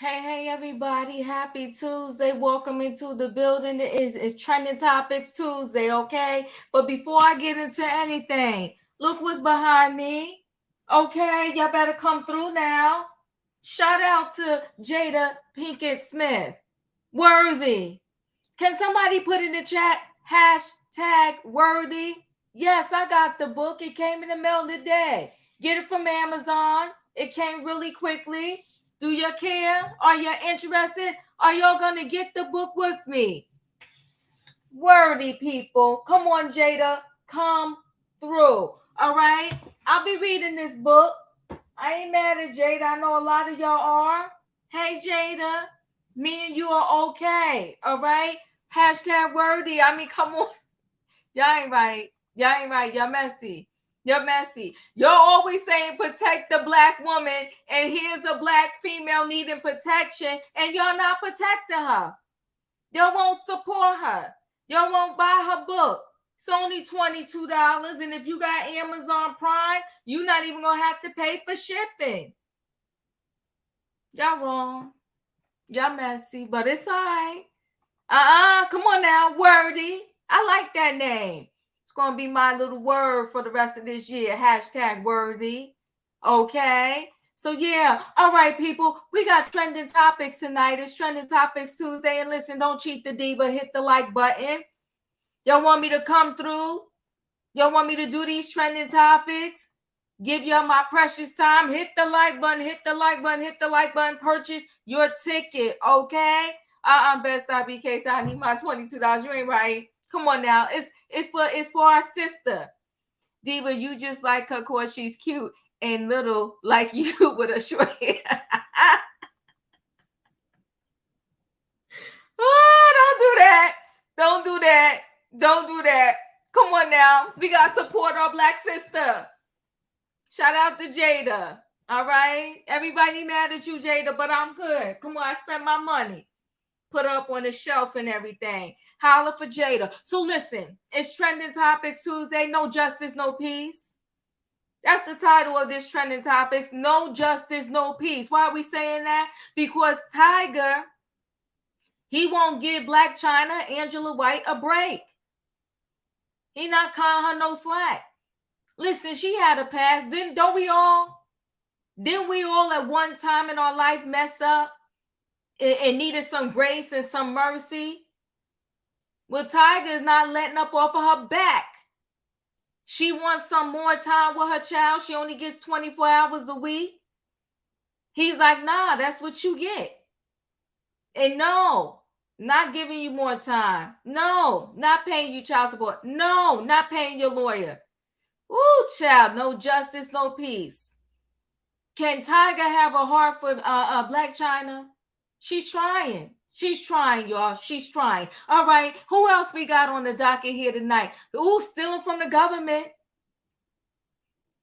Hey, everybody. Happy Tuesday. Welcome into the building. It's Trending Topics Tuesday, okay? But before I get into anything, look what's behind me. Okay, y'all better come through now. Shout out to Jada Pinkett Smith. Worthy. Can somebody put in the chat hashtag worthy? Yes, I got the book. It came in the mail today. Get it from Amazon. It came really quickly. Do you care? Are you interested? Are y'all gonna get the book with me? Worthy people. Come on, Jada. Come through. All right. I'll be reading this book. I ain't mad at Jada. I know a lot of y'all are. Hey, Jada. Me and you are okay. All right. Hashtag worthy. I mean, come on. Y'all ain't right. Y'all ain't right. Y'all messy. You're messy. You're always saying protect the black woman, and here's a black female needing protection, and y'all not protecting her. Y'all won't support her. Y'all won't buy her book. It's only $22, and if you got Amazon Prime, you're not even going to have to pay for shipping. Y'all wrong. Y'all messy, but it's all right. Come on now, worthy. I like that name. It's going to be my little word for the rest of this year. Hashtag worthy. Okay. So yeah. All right, people. We got trending topics tonight. It's Trending Topics Tuesday. And listen, don't cheat the diva. Hit the like button. Y'all want me to come through? Y'all want me to do these trending topics? Give y'all my precious time. Hit the like button. Hit the like button. Hit the like button. Purchase your ticket. Okay. Best stop BK. I need my $22. You ain't right. Come on now. It's for our sister. Diva, you just like her cause she's cute and little like you with a short hair. Oh, don't do that. Don't do that. Don't do that. Come on now. We got to support our black sister. Shout out to Jada. All right. Everybody mad at you, Jada, but I'm good. Come on, I spent my money. Put up on the shelf and everything. Holla for Jada. So listen, it's Trending Topics Tuesday. No justice, no peace. That's the title of this Trending Topics. No justice, no peace. Why are we saying that? Because Tyga, he won't give Blac Chyna, Angela White, a break. He not cutting her no slack. Listen, she had a past. Didn't we all at one time in our life mess up and needed some grace and some mercy? Well, Tyga is not letting up off of her back. She wants some more time with her child. She only gets 24 hours a week. He's like, nah, that's what you get. And no, not giving you more time. No, not paying you child support. No, not paying your lawyer. Ooh, child, no justice, no peace. Can Tyga have a heart for Blac Chyna? She's trying. She's trying, y'all. She's trying. All right. Who else we got on the docket here tonight? Ooh, stealing from the government.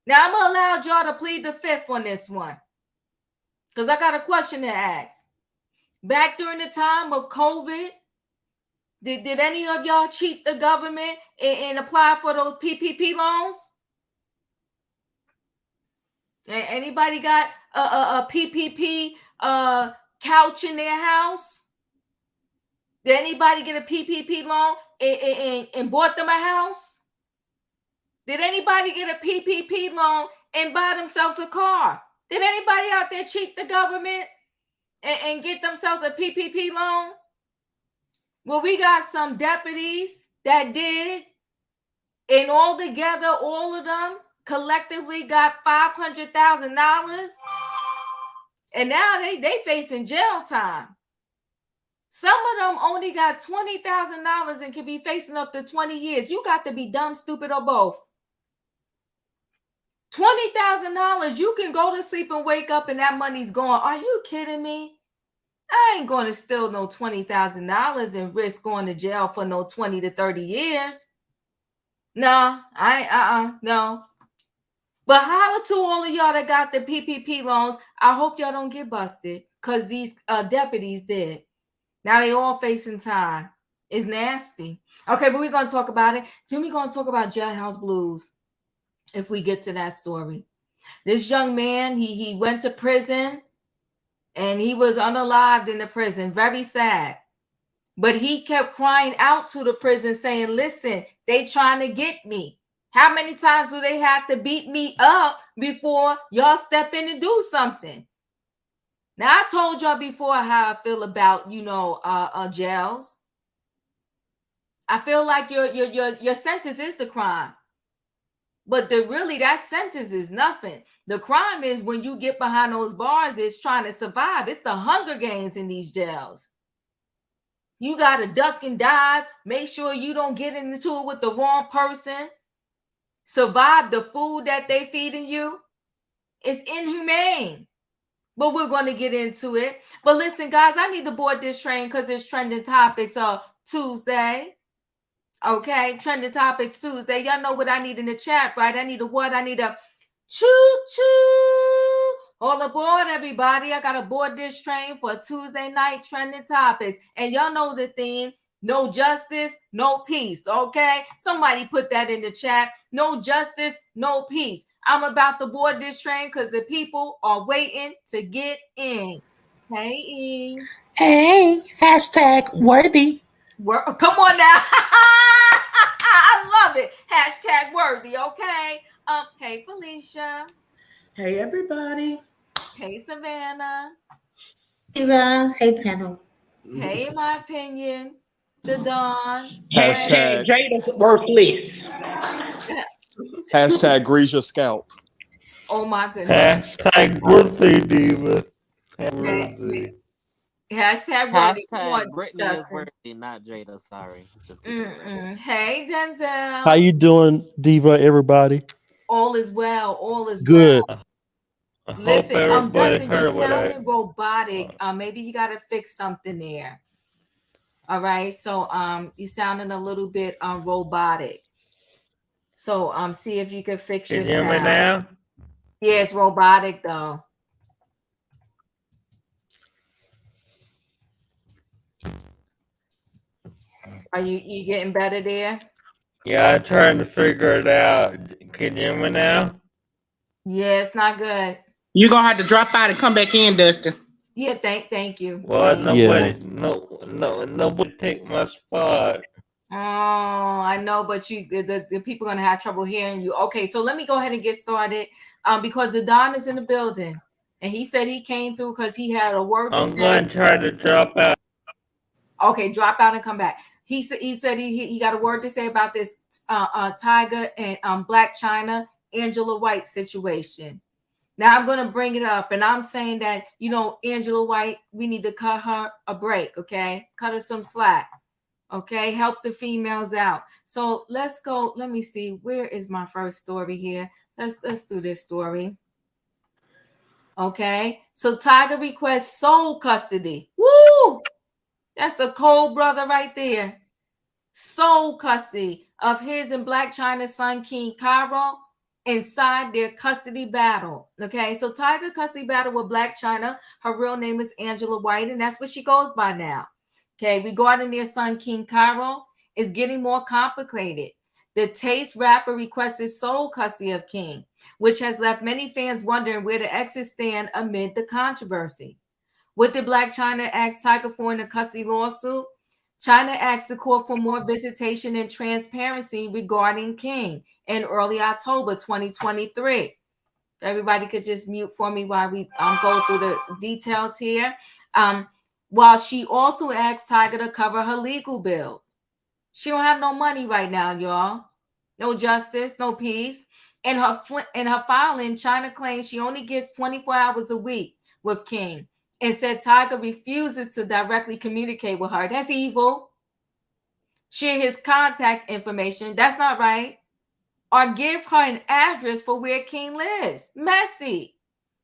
Now, I'm going to allow y'all to plead the fifth on this one, because I got a question to ask. Back during the time of COVID, did any of y'all cheat the government and apply for those PPP loans? Anybody got a PPP couch in their house? Did anybody get a PPP loan and bought them a house? Did anybody get a PPP loan and buy themselves a car? Did anybody out there cheat the government and get themselves a PPP loan? Well, we got some deputies that did, and all together, all of them collectively got $500,000, and now they facing jail time. Some of them only got $20,000 and can be facing up to 20 years. You got to be dumb, stupid, or both. $20,000, you can go to sleep and wake up and that money's gone. Are you kidding me? I ain't going to steal no $20,000 and risk going to jail for no 20 to 30 years. No, no. But holla to all of y'all that got the PPP loans. I hope y'all don't get busted, because these deputies did. Now they all facing time. It's nasty. Okay, but we're going to talk about it. Then we're going to talk about Jailhouse Blues if we get to that story. This young man, he went to prison and he was unalived in the prison. Very sad. But he kept crying out to the prison saying, listen, they trying to get me. How many times do they have to beat me up before y'all step in and do something? Now, I told y'all before how I feel about, jails. I feel like your sentence is the crime. But that sentence is nothing. The crime is when you get behind those bars, it's trying to survive. It's the Hunger Games in these jails. You got to duck and dive. Make sure you don't get into it with the wrong person. Survive the food that they feeding you. It's inhumane. But we're going to get into it. But listen, guys, I need to board this train because it's trending topics Tuesday. Okay, trending topics Tuesday. Y'all know what I need in the chat, right? I need a what? I need a choo-choo. All aboard, everybody. I got to board this train for Tuesday night trending topics. And y'all know the theme. No justice, no peace, okay? Somebody put that in the chat. No justice, no peace. I'm about to board this train because the people are waiting to get in. Hey, E. Hey, hashtag worthy. Come on now. I love it. Hashtag worthy, okay? Hey, Felicia. Hey, everybody. Hey, Savannah. Hey, panel. Hey, my opinion. The Dawn. Hashtag Jada's worthless. Hashtag grease your scalp. Oh my goodness. Hashtag worthy diva. Hashtag worthy. Hashtag Brittany is worthy, not Jada. Sorry. Just Hey, Denzel. How you doing, diva? Everybody. All is well. All is good. Well. Listen, Dustin, you're sounding robotic. Maybe you got to fix something there. All right. So, you're sounding a little bit robotic. So, see if you can fix your sound. Can you hear me now? Yeah, it's robotic though. Are you getting better there? Yeah, I'm trying to figure it out. Can you hear me now? Yeah, it's not good. You're gonna have to drop out and come back in, Dustin. Yeah, thank you. Well, nobody take my spot. Oh, I know, but the people are gonna have trouble hearing you. Okay, so let me go ahead and get started. Because the Don is in the building, and he said he came through because he had a word. I'm going to try to drop out. Okay, drop out and come back. He said he got a word to say about this Tyga and Blac Chyna, Angela White situation. Now I'm gonna bring it up, and I'm saying that Angela White, we need to cut her a break. Okay, cut her some slack. Okay, help the females out. So let's go. Let me see. Where is my first story here? Let's do this story. Okay, so Tyga requests sole custody. Woo! That's a cold brother right there. Sole custody of his and Blac Chyna's son King Cairo inside their custody battle. Okay, so Tyga custody battle with Blac Chyna. Her real name is Angela White, and that's what she goes by now. Okay, regarding their son King Cairo, is getting more complicated. The Taste rapper requested sole custody of King, which has left many fans wondering where the exes stand amid the controversy. What did Blac Chyna ask Tyga for in the custody lawsuit? Chyna asked the court for more visitation and transparency regarding King in early October 2023. If everybody could just mute for me while we go through the details here. While she also asked Tyga to cover her legal bills. She don't have no money right now, y'all. No justice, no peace. In her filing, Chyna claims she only gets 24 hours a week with King and said Tyga refuses to directly communicate with her. That's evil. Share his contact information. That's not right. Or give her an address for where King lives. Messy.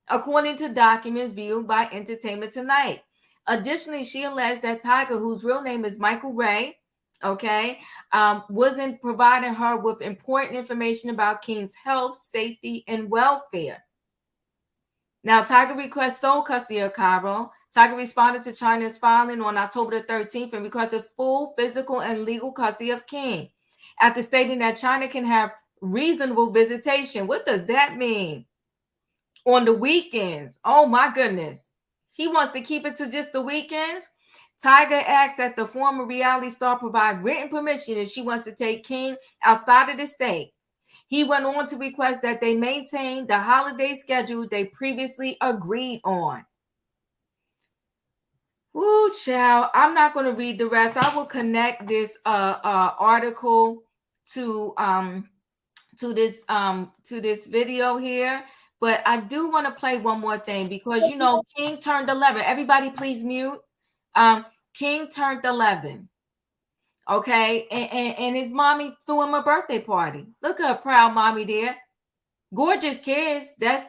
According to documents viewed by Entertainment Tonight. Additionally, she alleged that Tyga, whose real name is Michael Ray, wasn't providing her with important information about King's health, safety, and welfare. Now, Tyga requests sole custody of Cairo. Tyga responded to Chyna's filing on October the 13th and requested full physical and legal custody of King after stating that Chyna can have reasonable visitation. What does that mean? On the weekends. Oh, my goodness. He wants to keep it to just the weekends. Tyga asks that the former reality star provide written permission if she wants to take King outside of the state. He went on to request that they maintain the holiday schedule they previously agreed on. Ooh, child, I'm not going to read the rest. I will connect this article to this video here, but I do want to play one more thing because King turned 11. Everybody please mute. King turned 11. Okay, and his mommy threw him a birthday party. Look at her proud mommy there. Gorgeous kids. That's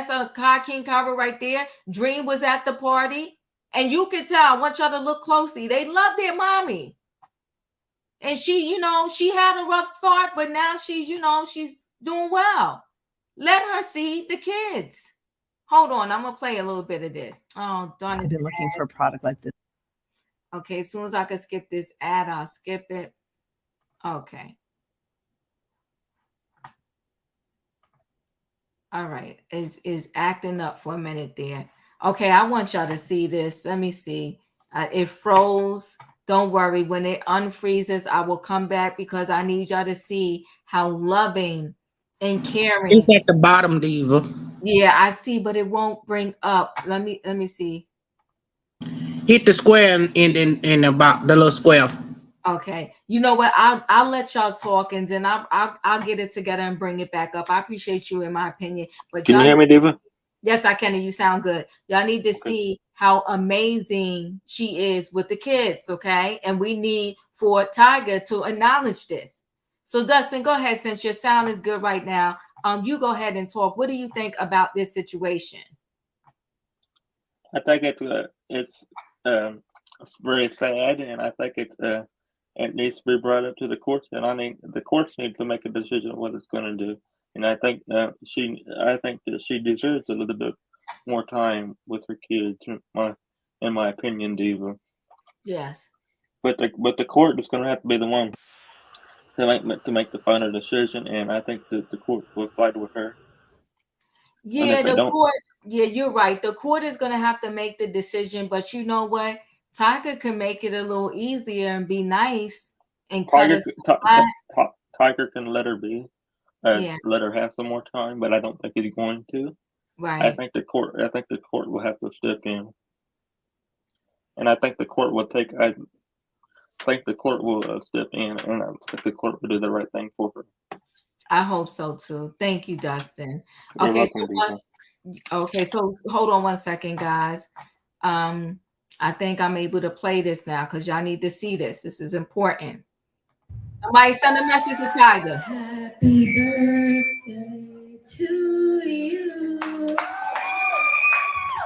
a King cover right there. Dream was at the party. And you can tell, I want y'all to look closely. They love their mommy. And she, she had a rough start, but now she's doing well. Let her see the kids. Hold on, I'm going to play a little bit of this. Oh, darn it. I've been looking for a product like this. Okay, as soon as I can skip this ad, I'll skip it. Okay. All right, is acting up for a minute there. Okay, I want y'all to see this. Let me see. It froze. Don't worry. When it unfreezes, I will come back because I need y'all to see how loving and caring. It's at the bottom, Diva. Yeah, I see, but it won't bring up. Let me see. Hit the square in about the little square. Okay. You know what? I'll let y'all talk and then I'll get it together and bring it back up. I appreciate you in my opinion. But can you hear me, Diva? Yes, I can. And you sound good. Y'all need to see how amazing she is with the kids, okay? And we need for Tyga to acknowledge this. So Dustin, go ahead. Since your sound is good right now, you go ahead and talk. What do you think about this situation? I think it's very sad, and I think it needs to be brought up to the courts, and the courts need to make a decision what it's going to do. And I think that she deserves a little bit more time with her kids, in my opinion, Diva. Yes. But the court is going to have to be the one to make the final decision, and I think that the court will side with her. Yeah, court. Yeah, you're right. The court is going to have to make the decision, but you know what? Tyga can make it a little easier and be nice and Tyga can let her be. Let her have some more time, but I don't think he's going to. Right. I think the court will have to step in, and I think the court will step in, and I think the court will do the right thing for her. I hope so too. Thank you, Dustin. Okay, so hold on one second, guys. I think I'm able to play this now because y'all need to see this. This is important. Somebody send a message to Tyga. Happy birthday to you.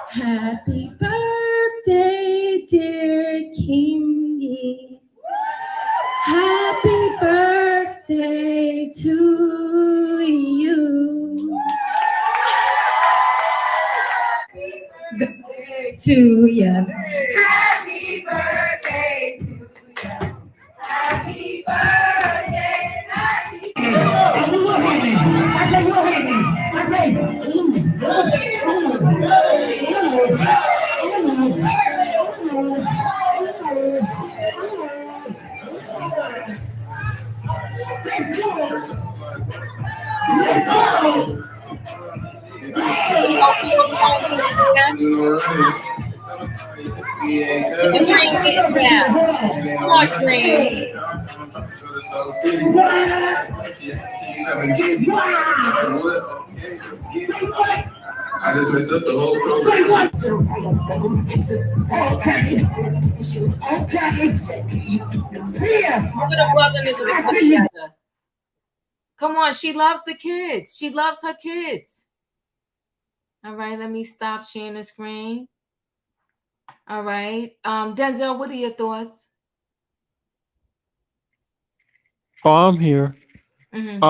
Happy birthday, dear Kingy. Happy birthday to you. To you. Happy birthday to you. Happy birthday. I just messed up the whole program. Come on, she loves the kids. She loves her kids. All right, let me stop sharing the screen. All right. Denzel, what are your thoughts? Oh, I'm here. Mm-hmm.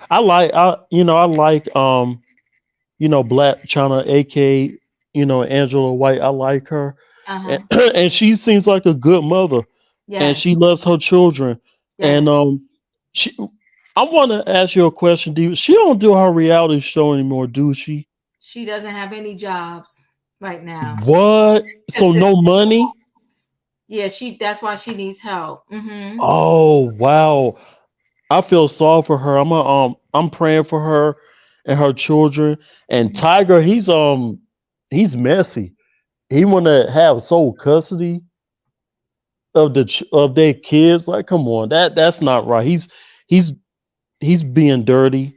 I like Blac Chyna, aka Angela White. I like her, and she seems like a good mother, and she loves her children. And I want to ask you a question. She don't do her reality show anymore, do she? She doesn't have any jobs. right now. What? So no money? Yeah, that's why she needs help. Oh wow. I feel sorry for her. I'm praying for her and her children. And Tiger, he's messy. He wanna have sole custody of of their kids. Like, come on, that's not right. He's he's being dirty,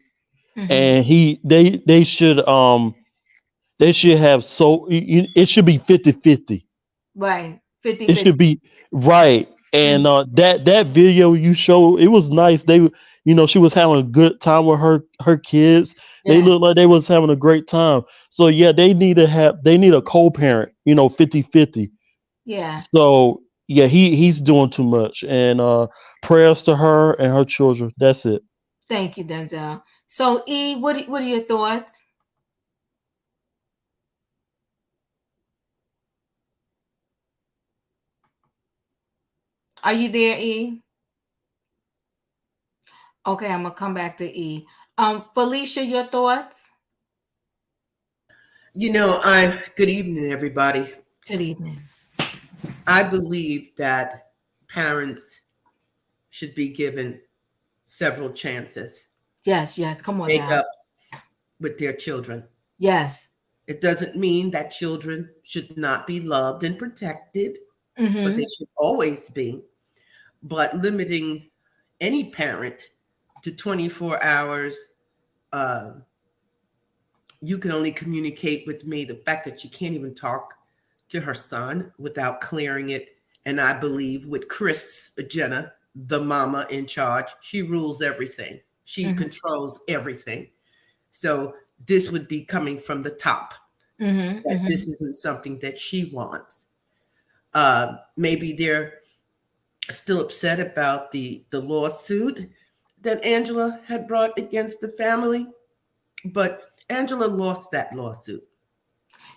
and they should have it should be 50-50. Right. 50 It 50. should be right. And that video you showed, it was nice. She was having a good time with her kids. They Yeah. looked like they was having a great time. So yeah, they need a co-parent, 50-50. Yeah. So yeah, he's doing too much. And prayers to her and her children. That's it. Thank you, Denzel. So E, what are your thoughts? Are you there, E? Okay, I'm gonna come back to E. Felicia, your thoughts? Good evening, everybody. Good evening. I believe that parents should be given several chances Yes, come on to make now. up with their children. Yes. It doesn't mean that children should not be loved and protected, but they should always be. But limiting any parent to 24 hours, you can only communicate with me. The fact that you can't even talk to her son without clearing it. And I believe with Kris Jenner, the mama in charge, she rules everything. She controls everything. So this would be coming from the top. That this isn't something that she wants. Maybe they're still upset about the lawsuit that Angela had brought against the family, but Angela lost that lawsuit.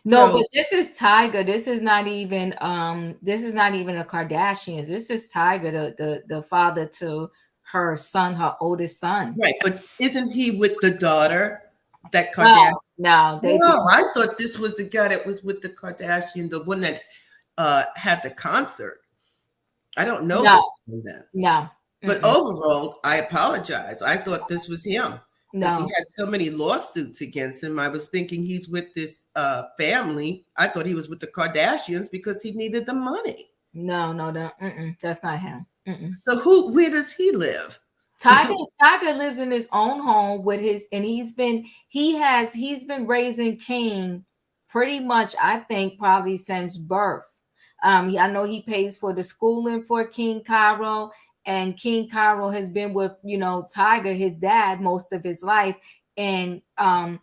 No, So- but this is Tyga. This is not even a Kardashians. This is Tyga, the father to her son, her oldest son. Right, but isn't he with the daughter that Kardashian? No, I thought this was the guy that was with the Kardashian, the one that had the concert. I don't know this from that. No. But overall, I apologize. I thought this was him. Because he had so many lawsuits against him. I was thinking he's with this family. I thought he was with the Kardashians because he needed the money. No, that's not him. So where does he live? Tyga lives in his own home with he's been raising King pretty much, I think, probably since birth. I know he pays for the schooling for King Cairo, and King Cairo has been with Tyga, his dad, most of his life. And Blac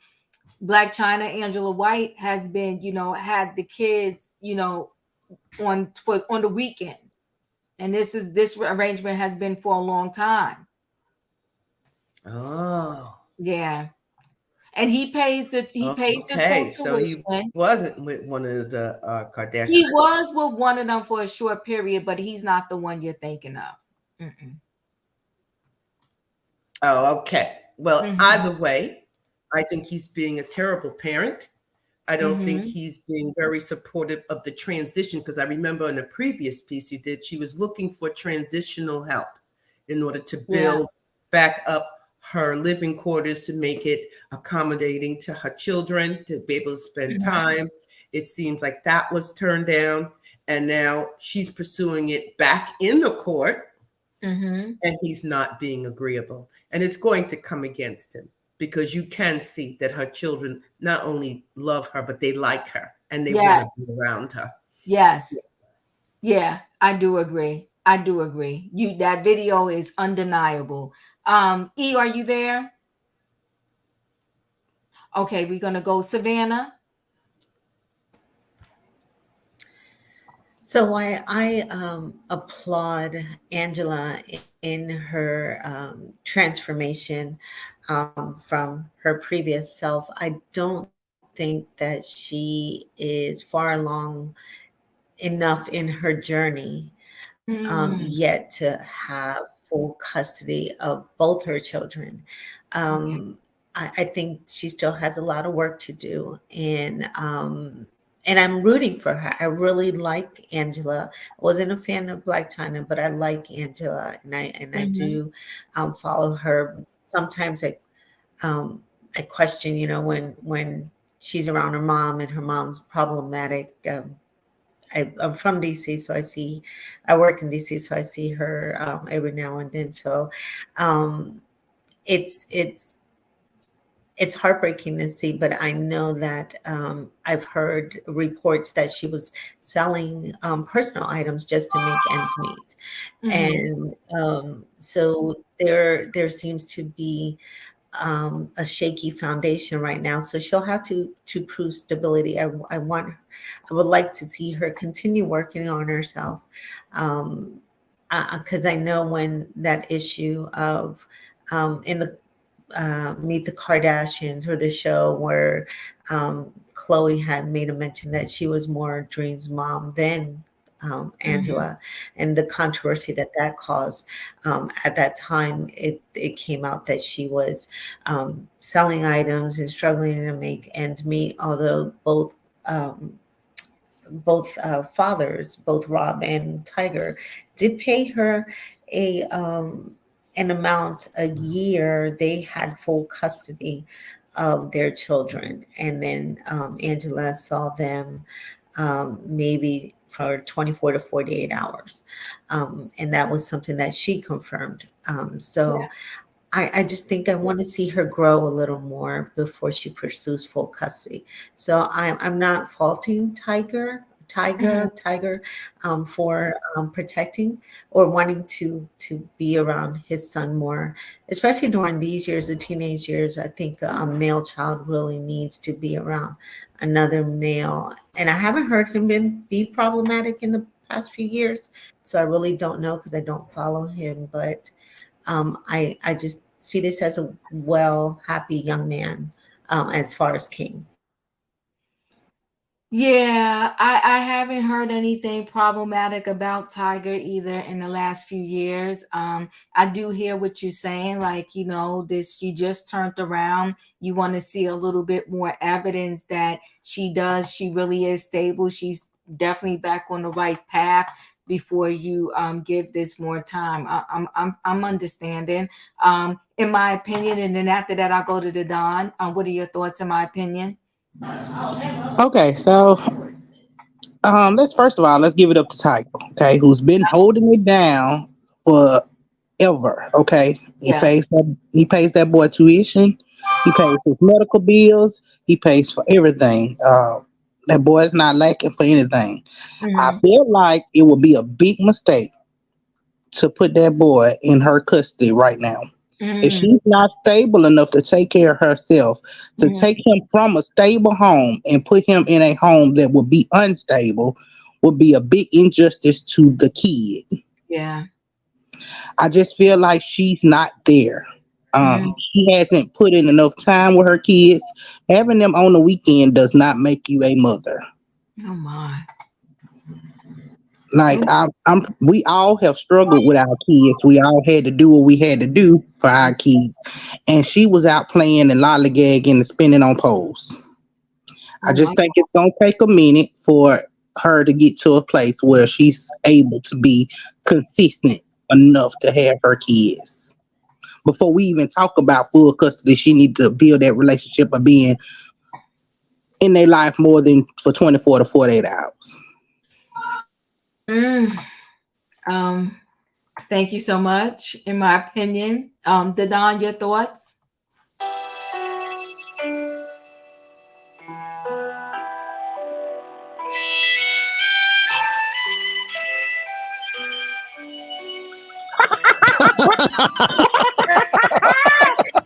Chyna, Angela White, has been had the kids on the weekends, and this arrangement has been for a long time. Oh, yeah, and he pays the school tuition. So he wasn't with one of the Kardashians. He was with one of them for a short period, but he's not the one you're thinking of. Oh, okay. Well, either way, I think he's being a terrible parent. I don't think he's being very supportive of the transition, because I remember in a previous piece you did, she was looking for transitional help in order to build back up her living quarters to make it accommodating to her children, to be able to spend time. It seems like that was turned down, and now she's pursuing it back in the court, and he's not being agreeable. And it's going to come against him, because you can see that her children not only love her, but they like her and they want to be around her. Yes. Yeah, I do agree. That video is undeniable. E, are you there? Okay, we're gonna go Savannah. So I applaud Angela in her transformation from her previous self. I don't think that she is far along enough in her journey yet to have full custody of both her children. I think she still has a lot of work to do. And and I'm rooting for her. I really like Angela. I wasn't a fan of Blac Chyna, but I like Angela, and I do follow her. Sometimes I question, when she's around her mom and her mom's problematic. I'm from DC, so I work in DC, so I see her every now and then. So it's it's heartbreaking to see, but I know that I've heard reports that she was selling personal items just to make ends meet, and so there seems to be a shaky foundation right now. So she'll have to prove stability. I would like to see her continue working on herself, because I know when that issue of in the Meet the Kardashians, or the show where Chloe had made a mention that she was more Dream's mom than Angela, and the controversy that caused. At that time, it came out that she was selling items and struggling to make ends meet, although both fathers, both Rob and Tiger, did pay her a an amount a year. They had full custody of their children, and then Angela saw them maybe for 24 to 48 hours, and that was something that she confirmed. So. Yeah. I just think I want to see her grow a little more before she pursues full custody. So I'm not faulting Tyga, for protecting or wanting to be around his son more, especially during these years, the teenage years. I think a male child really needs to be around another male, and I haven't heard him be problematic in the past few years. So I really don't know, because I don't follow him, but. I just see this as a happy young man, as far as King. Yeah, I haven't heard anything problematic about Tiger either in the last few years. I do hear what you're saying, like, she just turned around. You want to see a little bit more evidence that she really is stable. She's definitely back on the right path before you give this more time. I'm understanding. In my opinion, and then after that I'll go to the Don. What are your thoughts in my opinion? Okay, so let's give it up to Tiger, okay, who's been holding it down forever. Okay, he pays that boy tuition, he pays his medical bills, he pays for everything. That boy is not lacking for anything. I feel like it would be a big mistake to put that boy in her custody right now. If she's not stable enough to take care of herself, to take him from a stable home and put him in a home that would be unstable, would be a big injustice to the kid. Yeah. I just feel like she's not there. She hasn't put in enough time with her kids. Having them on the weekend does not make you a mother. Oh my. Like we all have struggled with our kids. We all had to do what we had to do for our kids, and she was out playing and lollygagging and spinning on poles. I just think it's gonna take a minute for her to get to a place where she's able to be consistent enough to have her kids. Before we even talk about full custody, she needs to build that relationship of being in their life more than for 24 to 48 hours. Thank you so much. In my opinion, Dadon, your thoughts?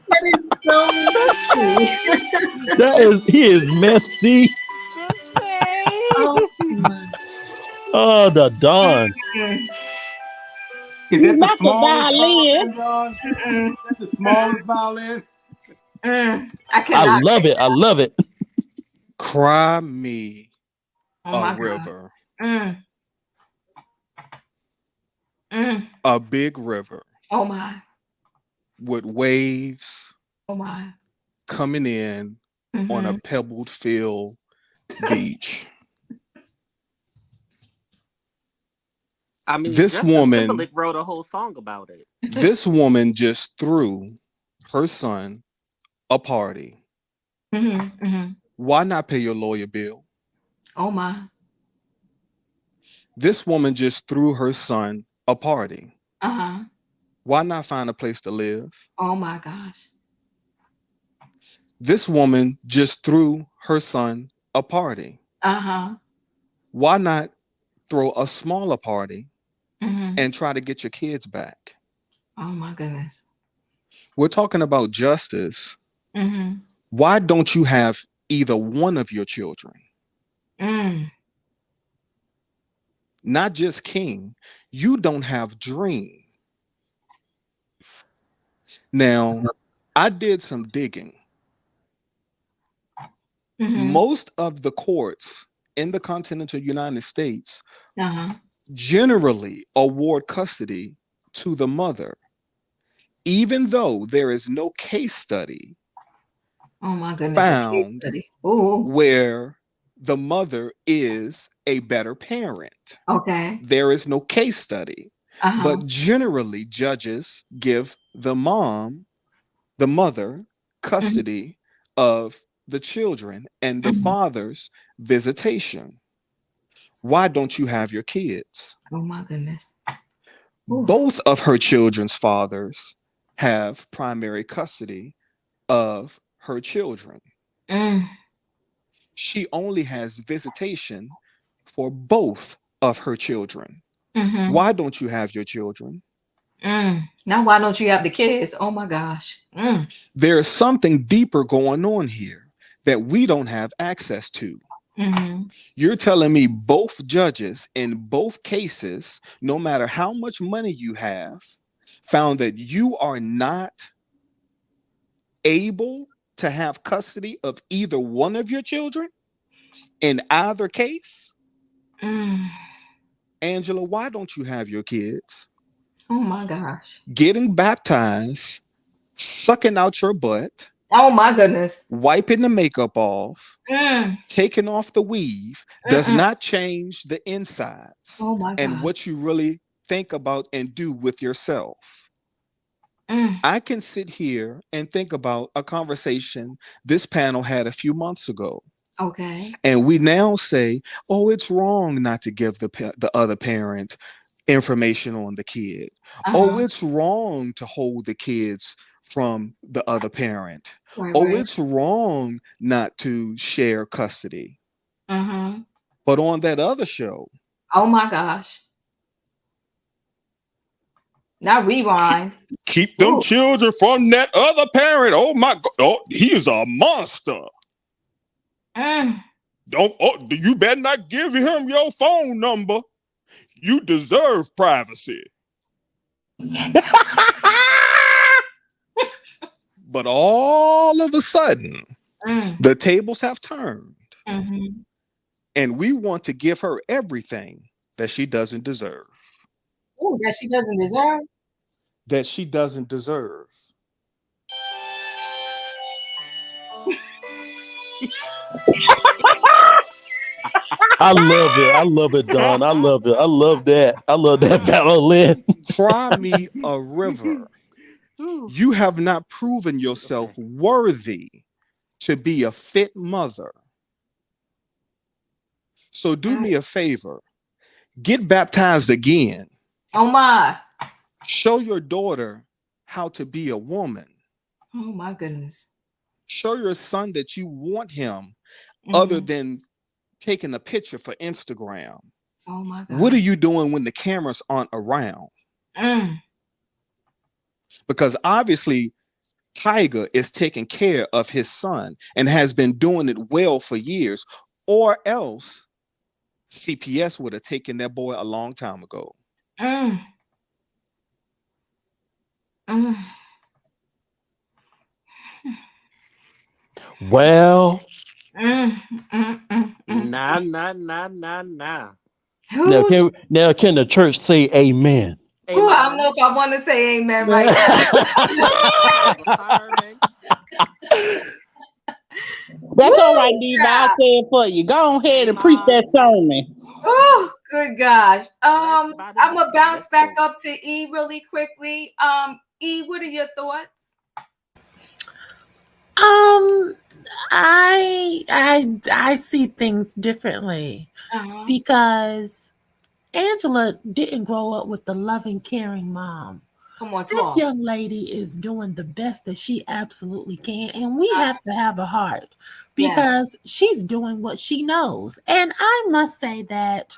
That is so messy. He is messy. Oh, the Don. Is that the smallest violin, Don? Is that the smallest violin? I love it. I love it. Cry me a river. A big river. Oh my. With waves. Oh my. Coming in on a pebbled field beach. I mean, This Justin woman, Timberlake wrote a whole song about it. this woman just threw her son a party. Why not pay your lawyer bill? Oh my. This woman just threw her son a party. Uh-huh. Why not find a place to live? Oh my gosh. This woman just threw her son a party. Uh-huh. Why not throw a smaller party and try to get your kids back? Oh my goodness. We're talking about justice. Why don't you have either one of your children? Not just King. You don't have Dream. Now, I did some digging. Most of the courts in the continental United States generally award custody to the mother, even though there is no case study found where the mother is a better parent. Okay. There is no case study, but generally judges give the mother, custody of the children and the father's visitation. Why don't you have your kids? Oh my goodness. Both of her children's fathers have primary custody of her children. She only has visitation for both of her children. Why don't you have your children? Now why don't you have the kids? Oh my gosh. There's something deeper going on here that we don't have access to. You're telling me both judges in both cases, no matter how much money you have, found that you are not able to have custody of either one of your children in either case? Angela, why don't you have your kids? Oh my gosh. Getting baptized, sucking out your butt. Oh my goodness. Wiping the makeup off, taking off the weave does not change the insides and what you really think about and do with yourself. I can sit here and think about a conversation this panel had a few months ago. Okay. And we now say, oh, it's wrong not to give the other parent information on the kid. Oh, it's wrong to hold the kids from the other parent. It's wrong not to share custody. But on that other show, oh my gosh. Now rewind. Keep them children from that other parent. Oh my God. Oh, he is a monster. You better not give him your phone number. You deserve privacy. But all of a sudden, the tables have turned. And we want to give her everything that she doesn't deserve. Oh, that she doesn't deserve? That she doesn't deserve. I love it. I love it, Don. I love it. I love that. I love that violin. Cry me a river. You have not proven yourself worthy to be a fit mother. So do me a favor. Get baptized again. Oh my. Show your daughter how to be a woman. Oh my goodness. Show your son that you want him other than taking a picture for Instagram. Oh my God. What are you doing when the cameras aren't around? Because obviously Tyga is taking care of his son and has been doing it well for years, or else CPS would have taken that boy a long time ago. Well, Nah. Now can the church say amen? Ooh, I don't know if I want to say amen right now. That's all right, Diva. I said for you. Go ahead and preach that sermon. Oh Good gosh. I'm Let's gonna bounce back go. up to E really quickly. E, what are your thoughts? I see things differently because Angela didn't grow up with the loving, caring mom. Come on, This talk. young lady is doing the best that she absolutely can, and we have to have a heart because she's doing what she knows. And I must say that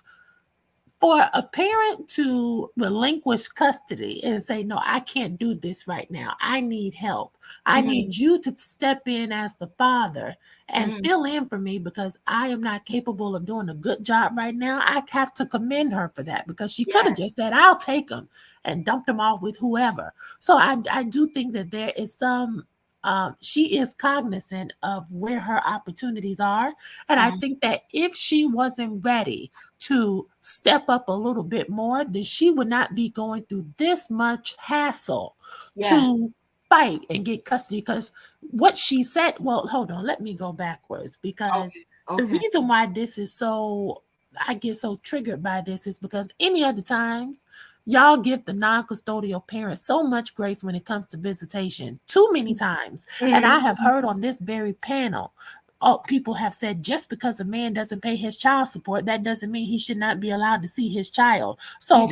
for a parent to relinquish custody and say, no, I can't do this right now. I need help. I need you to step in as the father and fill in for me because I am not capable of doing a good job right now. I have to commend her for that because she could have just said, I'll take them and dumped them off with whoever. So I do think that there is some she is cognizant of where her opportunities are. And I think that if she wasn't ready to step up a little bit more, then she would not be going through this much hassle to fight and get custody. Because what she said, well, hold on, let me go backwards because the reason why this is so, I get so triggered by this is because any other times, y'all give the non-custodial parents so much grace when it comes to visitation, too many times. And I have heard on this very panel, people have said just because a man doesn't pay his child support, that doesn't mean he should not be allowed to see his child. So,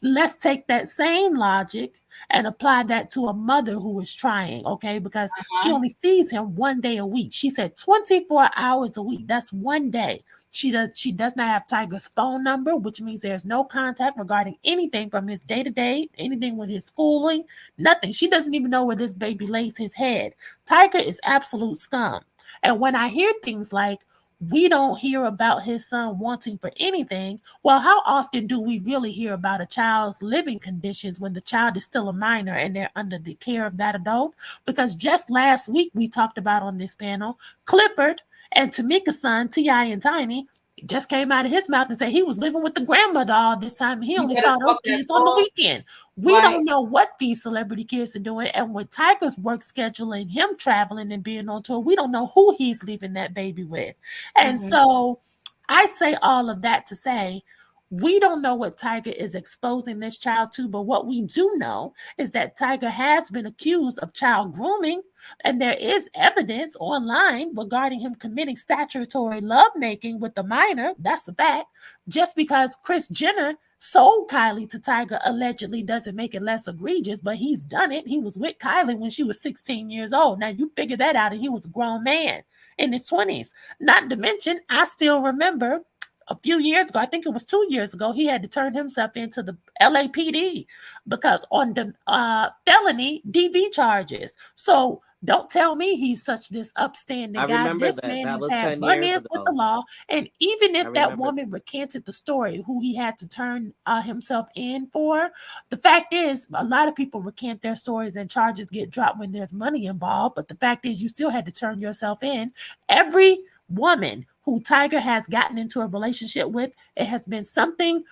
let's take that same logic and apply that to a mother who is trying, okay? Because she only sees him 1 day a week. She said 24 hours a week. That's 1 day. She does not have Tyga's phone number, which means there's no contact regarding anything from his day-to-day, anything with his schooling, nothing. She doesn't even know where this baby lays his head. Tyga is absolute scum. And when I hear things like, we don't hear about his son wanting for anything. Well, how often do we really hear about a child's living conditions when the child is still a minor and they're under the care of that adult? Because just last week we talked about on this panel, Clifford and Tamika's son, T.I. and Tiny, just came out of his mouth and said he was living with the grandmother all this time. He only saw those kids on the weekend. We don't know what these celebrity kids are doing. And with Tyga's work schedule and him traveling and being on tour, we don't know who he's leaving that baby with. And so I say all of that to say, we don't know what Tyga is exposing this child to, but what we do know is that Tyga has been accused of child grooming, and there is evidence online regarding him committing statutory lovemaking with a minor. That's a fact. Just because Kris Jenner sold Kylie to Tyga allegedly doesn't make it less egregious, but he's done it. He was with Kylie when she was 16 years old. Now you figure that out, and he was a grown man in his 20s. Not to mention, I still remember a few years ago, I think it was 2 years ago, he had to turn himself into the LAPD because on the felony DV charges. So don't tell me he's such this upstanding guy. This man has had run-ins with the law. And even if that woman recanted the story, who he had to turn himself in for, the fact is, a lot of people recant their stories and charges get dropped when there's money involved. But the fact is, you still had to turn yourself in. Every woman who Tyga has gotten into a relationship with, it has been something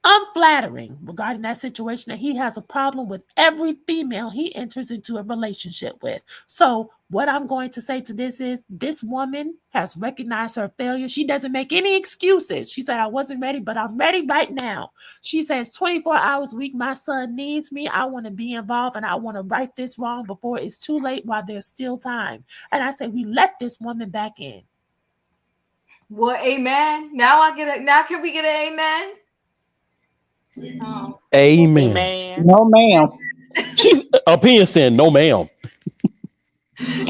unflattering regarding that situation, that he has a problem with every female he enters into a relationship with. So what I'm going to say to this is, this woman has recognized her failure. She doesn't make any excuses. She said, I wasn't ready, but I'm ready right now. She says 24 hours a week, my son needs me. I want to be involved and I want to right this wrong before it's too late while there's still time. And I say, we let this woman back in. Well, amen. Now can we get an amen? Oh. Amen. No, ma'am. She's opinion saying no, ma'am.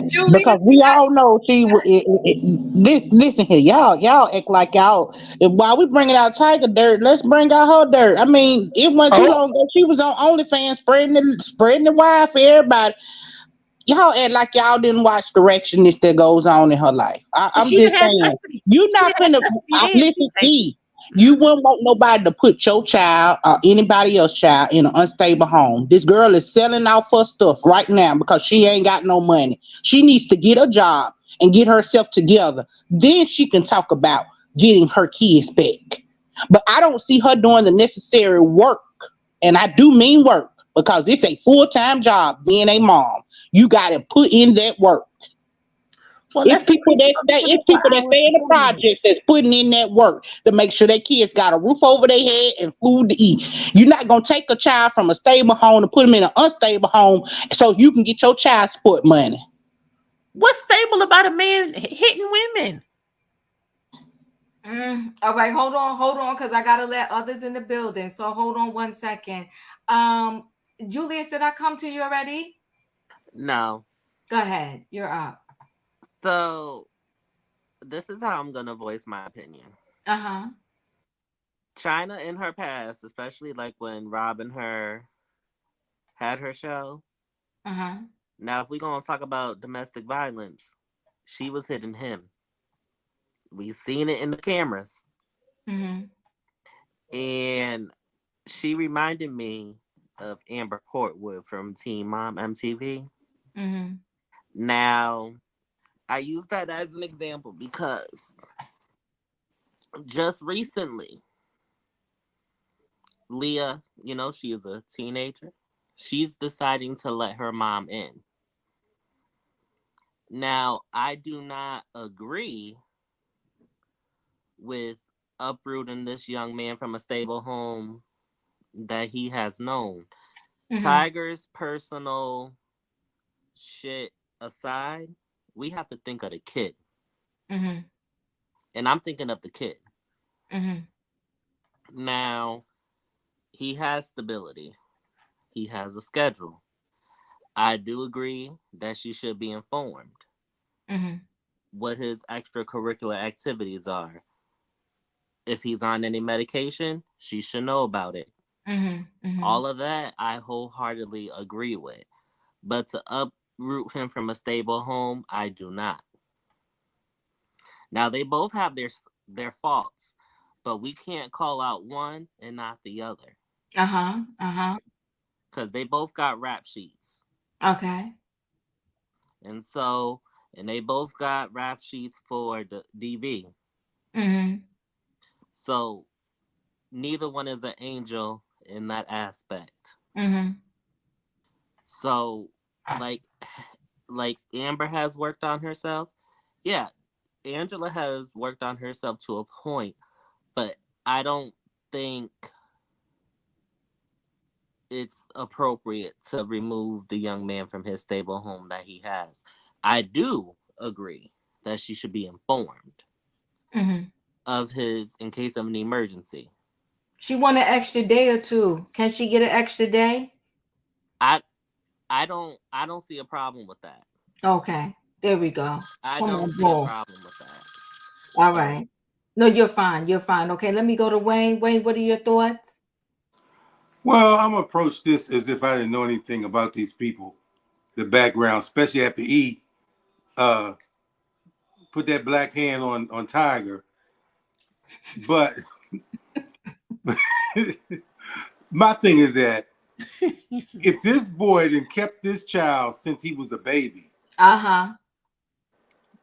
Julie, because we all know she. Listen here, y'all act like y'all. While we bringing out Tyga dirt, let's bring out her dirt. I mean, it wasn't too long ago. She was on OnlyFans spreading the wine for everybody. Y'all act like y'all didn't watch the direction that goes on in her life. I'm just saying, you're not gonna listen to me. You wouldn't want nobody to put your child or anybody else's child in an unstable home. This girl is selling out her stuff right now because she ain't got no money. She needs to get a job and get herself together. Then she can talk about getting her kids back. But I don't see her doing the necessary work. And I do mean work, because it's a full-time job being a mom. You got to put in that work. Well, It's let's people increase it that from stay. It's 24 people that hours stay to in the 48. projects that's putting in that work to make sure their kids got a roof over their head and food to eat. You're not gonna take a child from a stable home and put them in an unstable home so you can get your child support money. What's stable about a man hitting women? All right, hold on, because I gotta let others in the building. So hold on 1 second. Julius, did I come to you already? No. Go ahead, you're up. So this is how I'm gonna voice my opinion. Chyna in her past, especially like when Rob and her had her show. Now, if we're gonna talk about domestic violence, she was hitting him. We've seen it in the cameras. And she reminded me of Amber Portwood from Teen Mom MTV. Now, I use that as an example because just recently, Leah, you know, she is a teenager. She's deciding to let her mom in. Now, I do not agree with uprooting this young man from a stable home that he has known. Tiger's personal shit aside, we have to think of the kid. And I'm thinking of the kid. Now, he has stability. He has a schedule. I do agree that she should be informed what his extracurricular activities are. If he's on any medication, she should know about it. All of that, I wholeheartedly agree with. But to uproot him from a stable home, I do not. Now, they both have their faults, but we can't call out one and not the other. Because they both got rap sheets. Okay. And they both got rap sheets for the DV. So, neither one is an angel in that aspect. So, like Amber has worked on herself. Yeah, Angela has worked on herself to a point, but I don't think it's appropriate to remove the young man from his stable home that he has. I do agree that she should be informed of his in case of an emergency. She want an extra day or two. Can she get an extra day? I don't see a problem with that. Okay, there we go. I don't see a problem with that. All right. No, you're fine. You're fine. Okay, let me go to Wayne. Wayne, what are your thoughts? Well, I'm gonna approach this as if I didn't know anything about these people, the background, especially after E put that black hand on Tiger. But my thing is that if this boy had kept this child since he was a baby,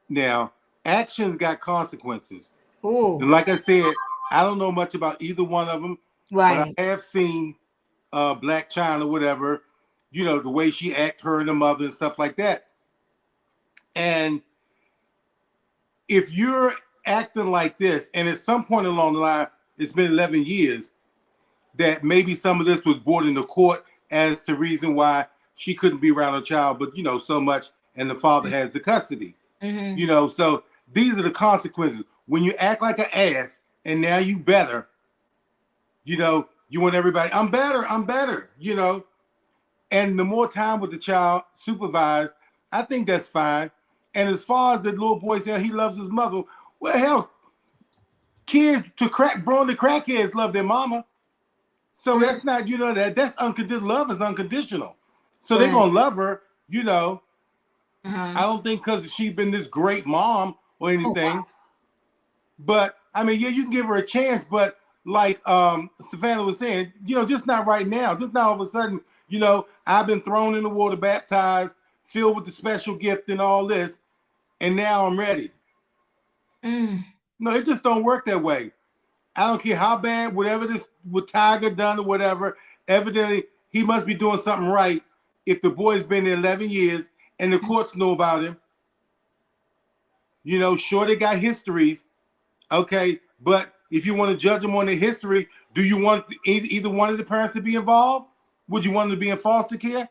now actions got consequences. And like I said, I don't know much about either one of them, but I have seen Blac Chyna, whatever, you know, the way she act, her and the mother and stuff like that. And if you're acting like this, and at some point along the line, it's been 11 years, that maybe some of this was brought into court as to reason why she couldn't be around her child, but, you know, so much, and the father has the custody. You know, so these are the consequences. When you act like an ass, and now you better, you know, you want everybody, I'm better, you know. And the more time with the child supervised, I think that's fine. And as far as the little boy saying he loves his mother, well, hell, kids born to crackheads love their mama. So that's not, you know, that's unconditional. Love is unconditional. So they're gonna love her, you know. I don't think because she's been this great mom or anything. But I mean, yeah, you can give her a chance, but like Savannah was saying, you know, just not right now. Just not all of a sudden, you know, I've been thrown in the water, baptized, filled with the special gift and all this, and now I'm ready. No, it just don't work that way. I don't care how bad, whatever this with Tyga done or whatever, evidently he must be doing something right if the boy's been there 11 years and the courts know about him. You know, sure, they got histories. Okay, but if you want to judge them on their history, do you want either one of the parents to be involved? Would you want them to be in foster care?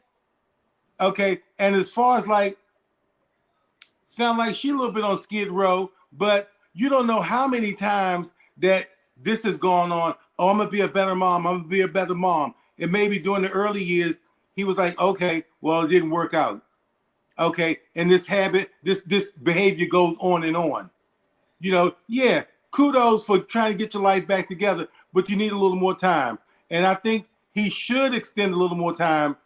Okay, and as far as like, sound like she a little bit on Skid Row, but you don't know how many times that this has gone on. Oh, I'm gonna be a better mom. I'm gonna be a better mom. And maybe during the early years, he was like, okay, well, it didn't work out. Okay, and this habit, this behavior goes on and on. You know, yeah, kudos for trying to get your life back together, but you need a little more time. And I think he should extend a little more time,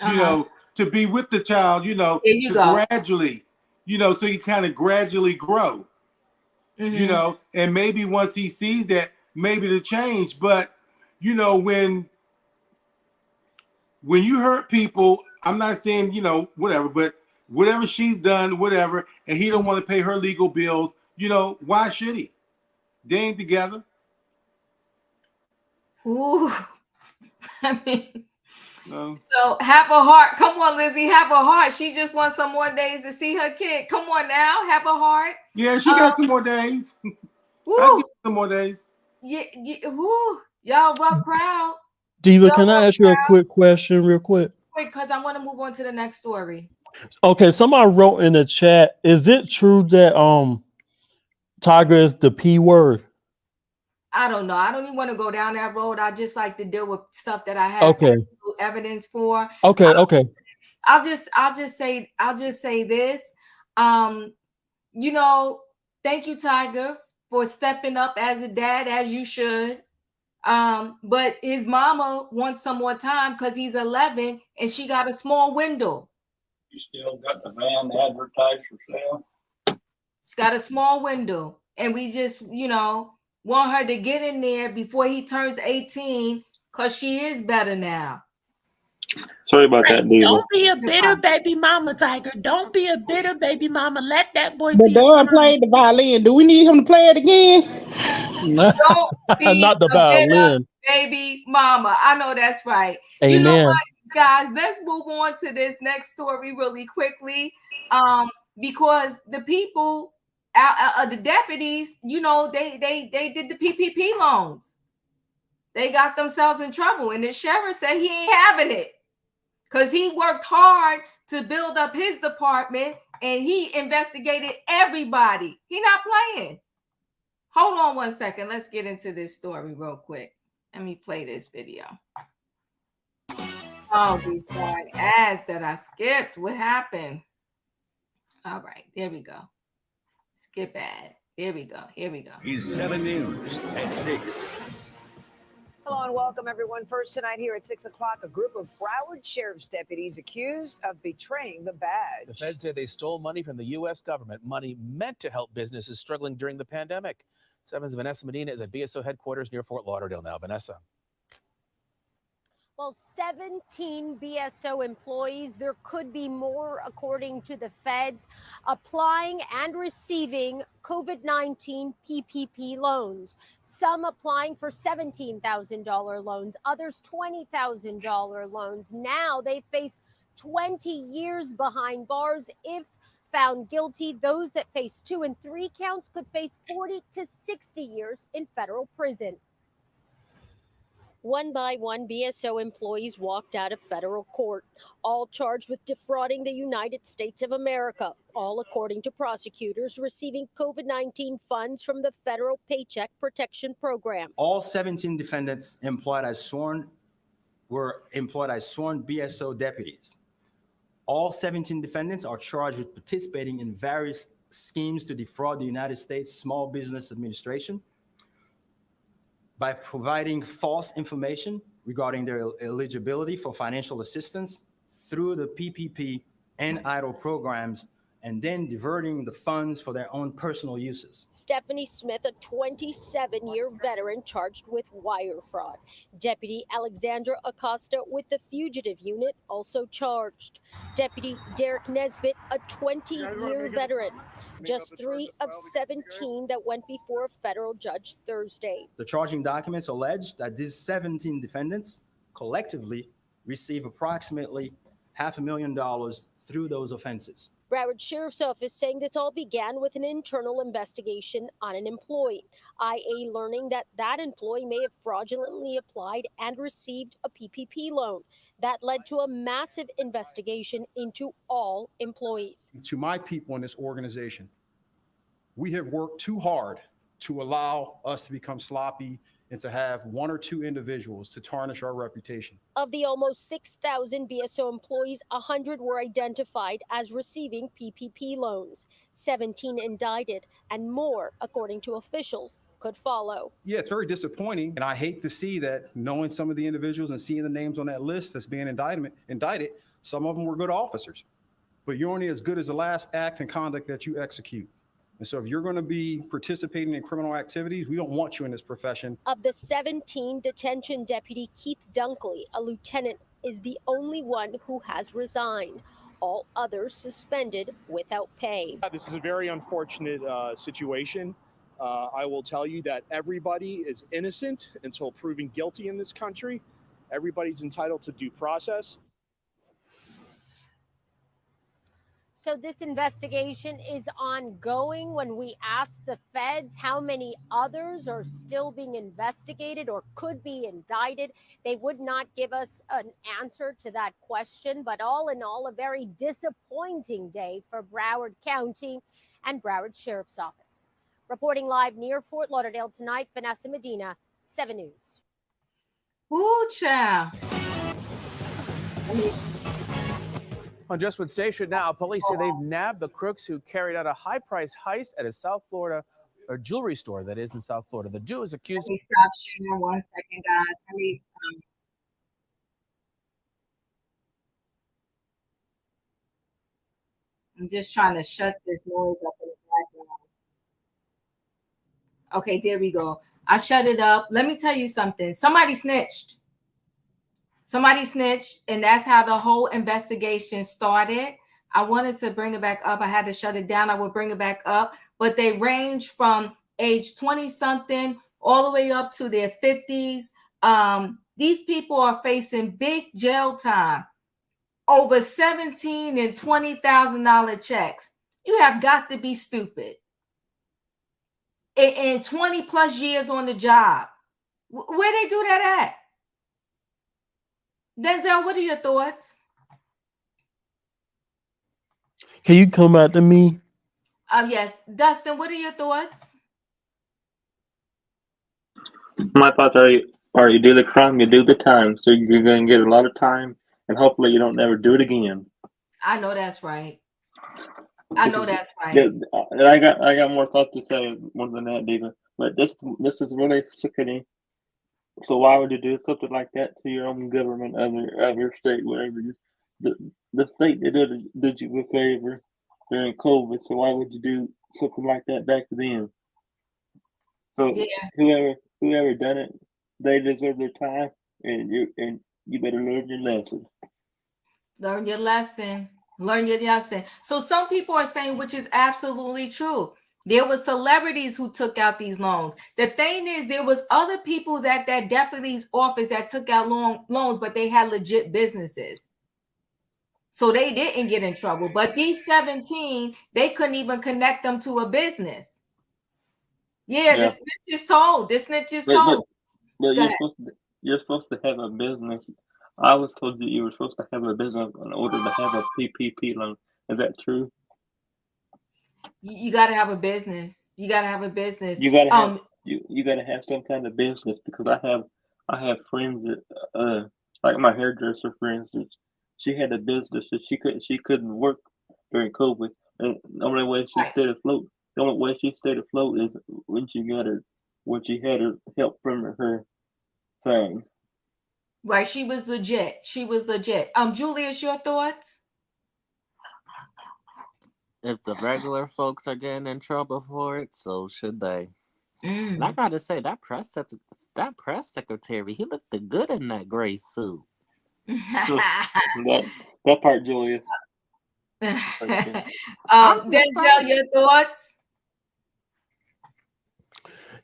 you know, to be with the child, you know, gradually, you know, so you kind of gradually grow, you know, and maybe once he sees that, maybe to change. But, you know, when you hurt people, I'm not saying, you know, whatever, but whatever she's done, whatever, and he don't want to pay her legal bills, you know, why should he? They ain't together. Ooh. I mean, so have a heart. Come on, Lizzie, have a heart. She just wants some more days to see her kid. Come on now, have a heart. Yeah, she got some more days. I'll give some more days. Yeah, woo. Y'all rough crowd. Diva, can I ask you a quick question real quick? Quick, because I want to move on to the next story. Okay, somebody wrote in the chat, is it true that Tyga is the P word? I don't know. I don't even want to go down that road. I just like to deal with stuff that I have evidence for. Okay. I'll just say this. You know, thank you, Tyga, for stepping up as a dad, as you should. But his mama wants some more time because he's 11 and she got a small window. You still got the van advertised for sale? She's got a small window, and we just, you know, want her to get in there before he turns 18 because she is better now. Sorry about that, Diva. Don't be a bitter baby mama, Tyga. Don't be a bitter baby mama. Let that boy The see. dad played the violin. Do we need him to play it again? Don't be Not the a bitter violin. baby mama. I know that's right. Amen. You know what, guys? Let's move on to this next story really quickly. Because the people, the deputies, you know, they did the PPP loans. They got themselves in trouble, and the sheriff said he ain't having it because he worked hard to build up his department and he investigated everybody. He not playing. Hold on one second. Let's get into this story real quick. Let me play this video. Oh, these darn ads that I skipped. What happened? All right, there we go. Skip ad. Here we go. He's 7 News at 6. Hello and welcome, everyone. First tonight here at 6 o'clock, a group of Broward Sheriff's deputies accused of betraying the badge. The feds say they stole money from the U.S. government, money meant to help businesses struggling during the pandemic. 7's Vanessa Medina is at BSO headquarters near Fort Lauderdale now. Vanessa. Well, 17 BSO employees. There could be more, according to the feds, applying and receiving COVID-19 PPP loans. Some applying for $17,000 loans, others $20,000 loans. Now they face 20 years behind bars if found guilty. Those that face 2 and 3 counts could face 40 to 60 years in federal prison. One by one, BSO employees walked out of federal court, all charged with defrauding the United States of America, all according to prosecutors receiving COVID-19 funds from the federal Paycheck Protection Program. All 17 defendants were employed as sworn BSO deputies. All 17 defendants are charged with participating in various schemes to defraud the United States Small Business Administration by providing false information regarding their eligibility for financial assistance through the PPP and EIDL programs, and then diverting the funds for their own personal uses. Stephanie Smith, a 27-year veteran charged with wire fraud. Deputy Alexandra Acosta with the fugitive unit also charged. Deputy Derek Nesbitt, a 20-year veteran. Just 3 of 17 that went before a federal judge Thursday. The charging documents allege that these 17 defendants collectively receive approximately $500,000 through those offenses. Broward Sheriff's Office saying this all began with an internal investigation on an employee. IA learning that that employee may have fraudulently applied and received a PPP loan. That led to a massive investigation into all employees. To my people in this organization, we have worked too hard to allow us to become sloppy and to have one or two individuals to tarnish our reputation. Of the almost 6,000 BSO employees, 100 were identified as receiving PPP loans, 17 indicted, and more, according to officials, could follow. Yeah, it's very disappointing, and I hate to see that, knowing some of the individuals and seeing the names on that list that's being indicted, some of them were good officers, but you're only as good as the last act and conduct that you execute. And so if you're going to be participating in criminal activities, we don't want you in this profession. Of the 17, detention deputy Keith Dunkley, a lieutenant, is the only one who has resigned. All others suspended without pay. This is a very unfortunate situation. I will tell you that everybody is innocent until proven guilty in this country. Everybody's entitled to due process. So this investigation is ongoing. When we asked the feds how many others are still being investigated or could be indicted, they would not give us an answer to that question. But all in all, a very disappointing day for Broward County and Broward Sheriff's Office. Reporting live near Fort Lauderdale tonight, Vanessa Medina, 7 News. Ooh, child. On Justwood Station now, police say they've nabbed the crooks who carried out a high-priced heist at a South Florida or jewelry store that is in South Florida. The Jew is accused. Let me stop sharing 1 second, guys. I'm just trying to shut this noise up in the background. Okay, there we go. I shut it up. Let me tell you something. Somebody snitched. Somebody snitched, and that's how the whole investigation started. I wanted to bring it back up. I had to shut it down. I will bring it back up. But they range from age 20-something all the way up to their 50s. These people are facing big jail time, over $17,000 and $20,000 checks. You have got to be stupid. And 20 plus years on the job. Where they do that at? Denzel, what are your thoughts? Can you come back to me? Yes. Dustin, what are your thoughts? My thoughts are you do the crime, you do the time. So you're going to get a lot of time, and hopefully you don't never do it again. I know that's right. I know that's right. Yeah, I got more thoughts to say more than that, Diva. But this is really sickening. So why would you do something like that to your own government of your state, whatever? The state did you a favor during COVID, so why would you do something like that back then? So yeah. whoever done it, they deserve their time, and you better learn your lesson. Learn your lesson. Learn your lesson. So some people are saying, which is absolutely true, there were celebrities who took out these loans. The thing is, there was other people at that deputy's office that took out loans, but they had legit businesses. So they didn't get in trouble. But these 17, they couldn't even connect them to a business. Yeah. The snitch is told. The snitch is told. But you're supposed to have a business. I was told that you were supposed to have a business in order to have a PPP loan. Is that true? You got to have a business. You got to have a business. You got to have you got to have some kind of business, because I have friends that like my hairdresser, for instance. She had a business that she couldn't work during COVID, and the only way she stayed afloat. The only way she stayed afloat is when she had her help from her thing. Right, she was legit. Julius, your thoughts? If the regular folks are getting in trouble for it, so should they. And I gotta say, that press secretary, he looked good in that gray suit. that part, Julius. Denzel, your thoughts?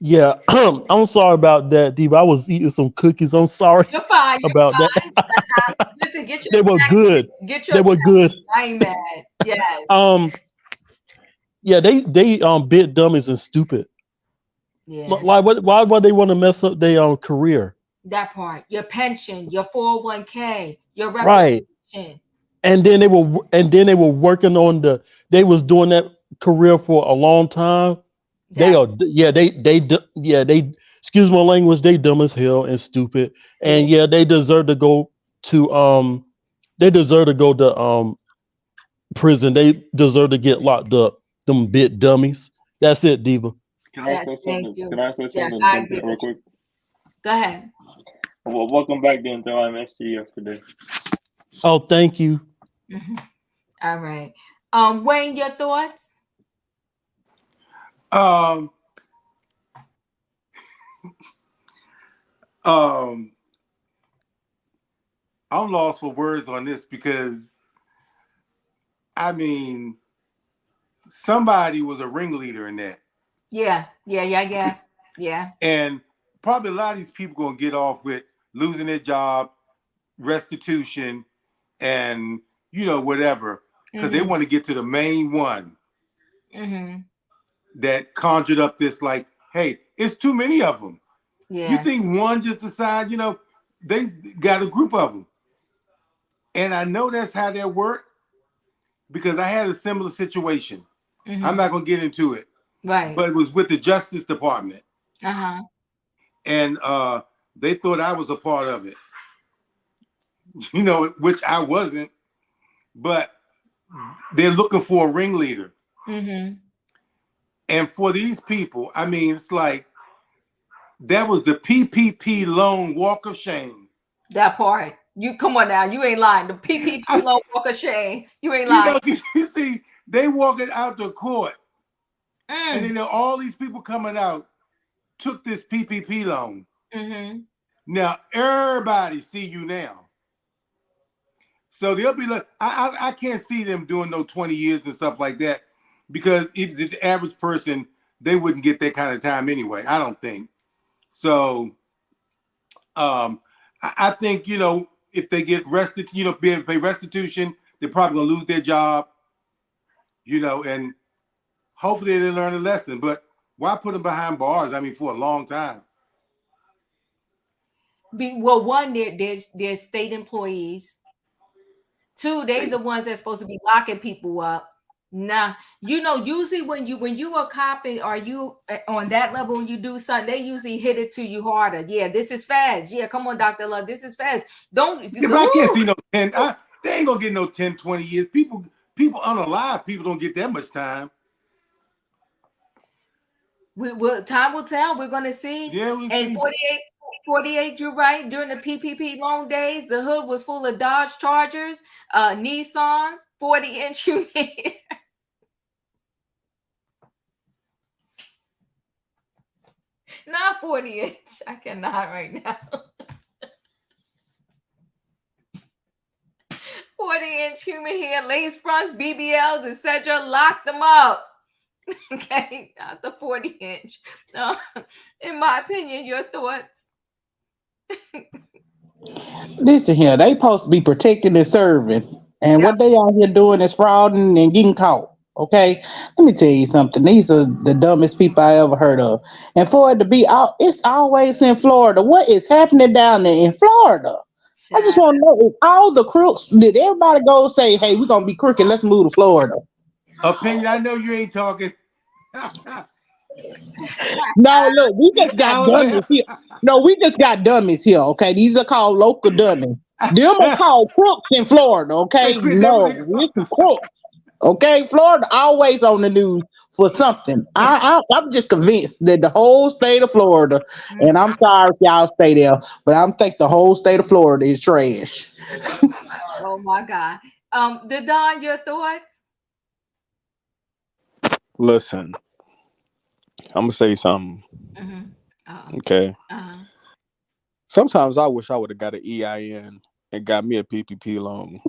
Yeah, I'm sorry about that, Diva. I was eating some cookies. I'm sorry You're fine. about that. Listen, get your They were good. Get your They were good. I ain't mad. Yes. Yeah, they bit dummies and stupid. Yeah. Like why would they want to mess up their career? That part. Your pension, your 401k, your Right. reputation. And then they were working on they was doing that career for a long time. They excuse my language, they dumb as hell and stupid. And yeah, they deserve to go to prison. They deserve to get locked up. Them bit dummies. That's it, Diva. Can I say something? Can I say Yes, something I agree real with you. quick? Go ahead. Well, welcome back, Denzel. I missed you yesterday. Oh, thank you. All right. Wayne, your thoughts? I'm lost for words on this because I mean somebody was a ringleader in that. Yeah. And probably a lot of these people gonna get off with losing their job, restitution, and whatever, because they want to get to the main one that conjured up this like, hey, it's too many of them. Yeah. You think one just decide, they got a group of them. And I know that's how they work because I had a similar situation. I'm not going to get into it. Right. But it was with the Justice Department. And they thought I was a part of it. Which I wasn't. But they're looking for a ringleader. And for these people, I mean, it's like that was the PPP loan walk of shame. That part. You come on now. You ain't lying. The PPP loan walk of shame. You ain't lying. You see, they walking out the court, and then all these people coming out took this PPP loan. Now everybody see you now, so they'll be like, I can't see them doing no 20 years and stuff like that because if the average person, they wouldn't get that kind of time anyway. I don't think so. I think if they get be able to pay restitution, they're probably gonna lose their job. And hopefully they learn a lesson. But why put them behind bars? I mean, for a long time. Well, one, there's state employees. Two, they're the ones that's supposed to be locking people up. Nah, usually when you a cop or you on that level when you do something, they usually hit it to you harder. Yeah, this is fast. Yeah, come on, Dr. Love, this is fast. Don't. If I can't see no 10, they ain't gonna get no 10, 20 years. People unalive, people don't get that much time. Time will tell. We're gonna see. Yeah, we'll and see. 48, you're right. During the PPP loan days, the hood was full of Dodge Chargers, Nissans, 40-inch Humane. Not 40-inch. I cannot right now. 40-inch human hair, lace fronts, BBLs, etc. Lock them up. Okay, not the 40-inch. No, in my opinion, your thoughts. Listen here, they supposed to be protecting and serving, and what they out here doing is frauding and getting caught. Okay, let me tell you something. These are the dumbest people I ever heard of, and for it to be out, it's always in Florida. What is happening down there in Florida? I just want to know if all the crooks did everybody go say, "Hey, we're gonna be crooked. Let's move to Florida." Opinion. I know you ain't talking. No, look, we just got dummies here. No, we just got dummies here. Okay, these are called local dummies. Them are called crooks in Florida. Okay, no, we're some crooks. Okay, Florida always on the news for something. I'm just convinced that the whole state of Florida, and I'm sorry if y'all stay there, but I'm think the whole state of Florida is trash. Oh my God. Don, your thoughts? Listen, I'm gonna say something. Okay. Sometimes I wish I would have got an EIN and got me a PPP loan.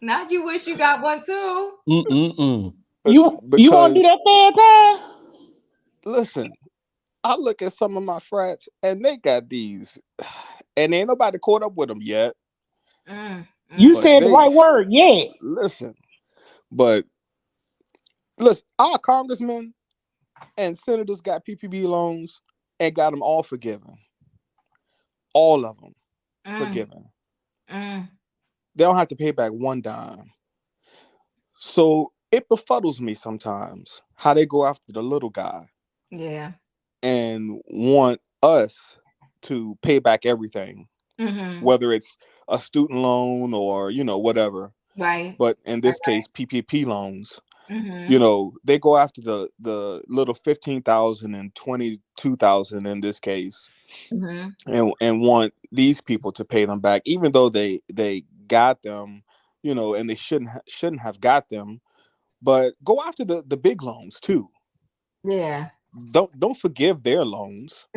Not you wish you got one too. You want to do that bad? Listen, I look at some of my frats and they got these, and ain't nobody caught up with them yet. You But said the right word, yeah. Listen, our congressmen and senators got PPP loans and got them all forgiven. All of them forgiven. They don't have to pay back one dime. So it befuddles me sometimes how they go after the little guy. Yeah. And want us to pay back everything, whether it's a student loan or, whatever. Right. But in this case, PPP loans, they go after the little 15,000 and 22,000 in this case, and want these people to pay them back, even though they got them, and they shouldn't have got them. But go after the big loans too. Yeah. Don't forgive their loans.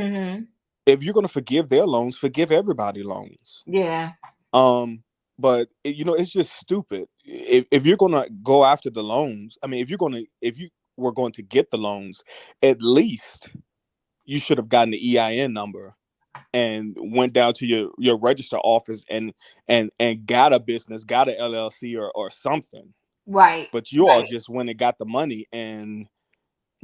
If you're gonna forgive their loans, forgive everybody loans. Yeah. But it's just stupid. If you're gonna go after the loans, I mean, if you were going to get the loans, at least you should have gotten the EIN number and went down to your register office and got a business, got an LLC or something. Right. But you all just went and got the money and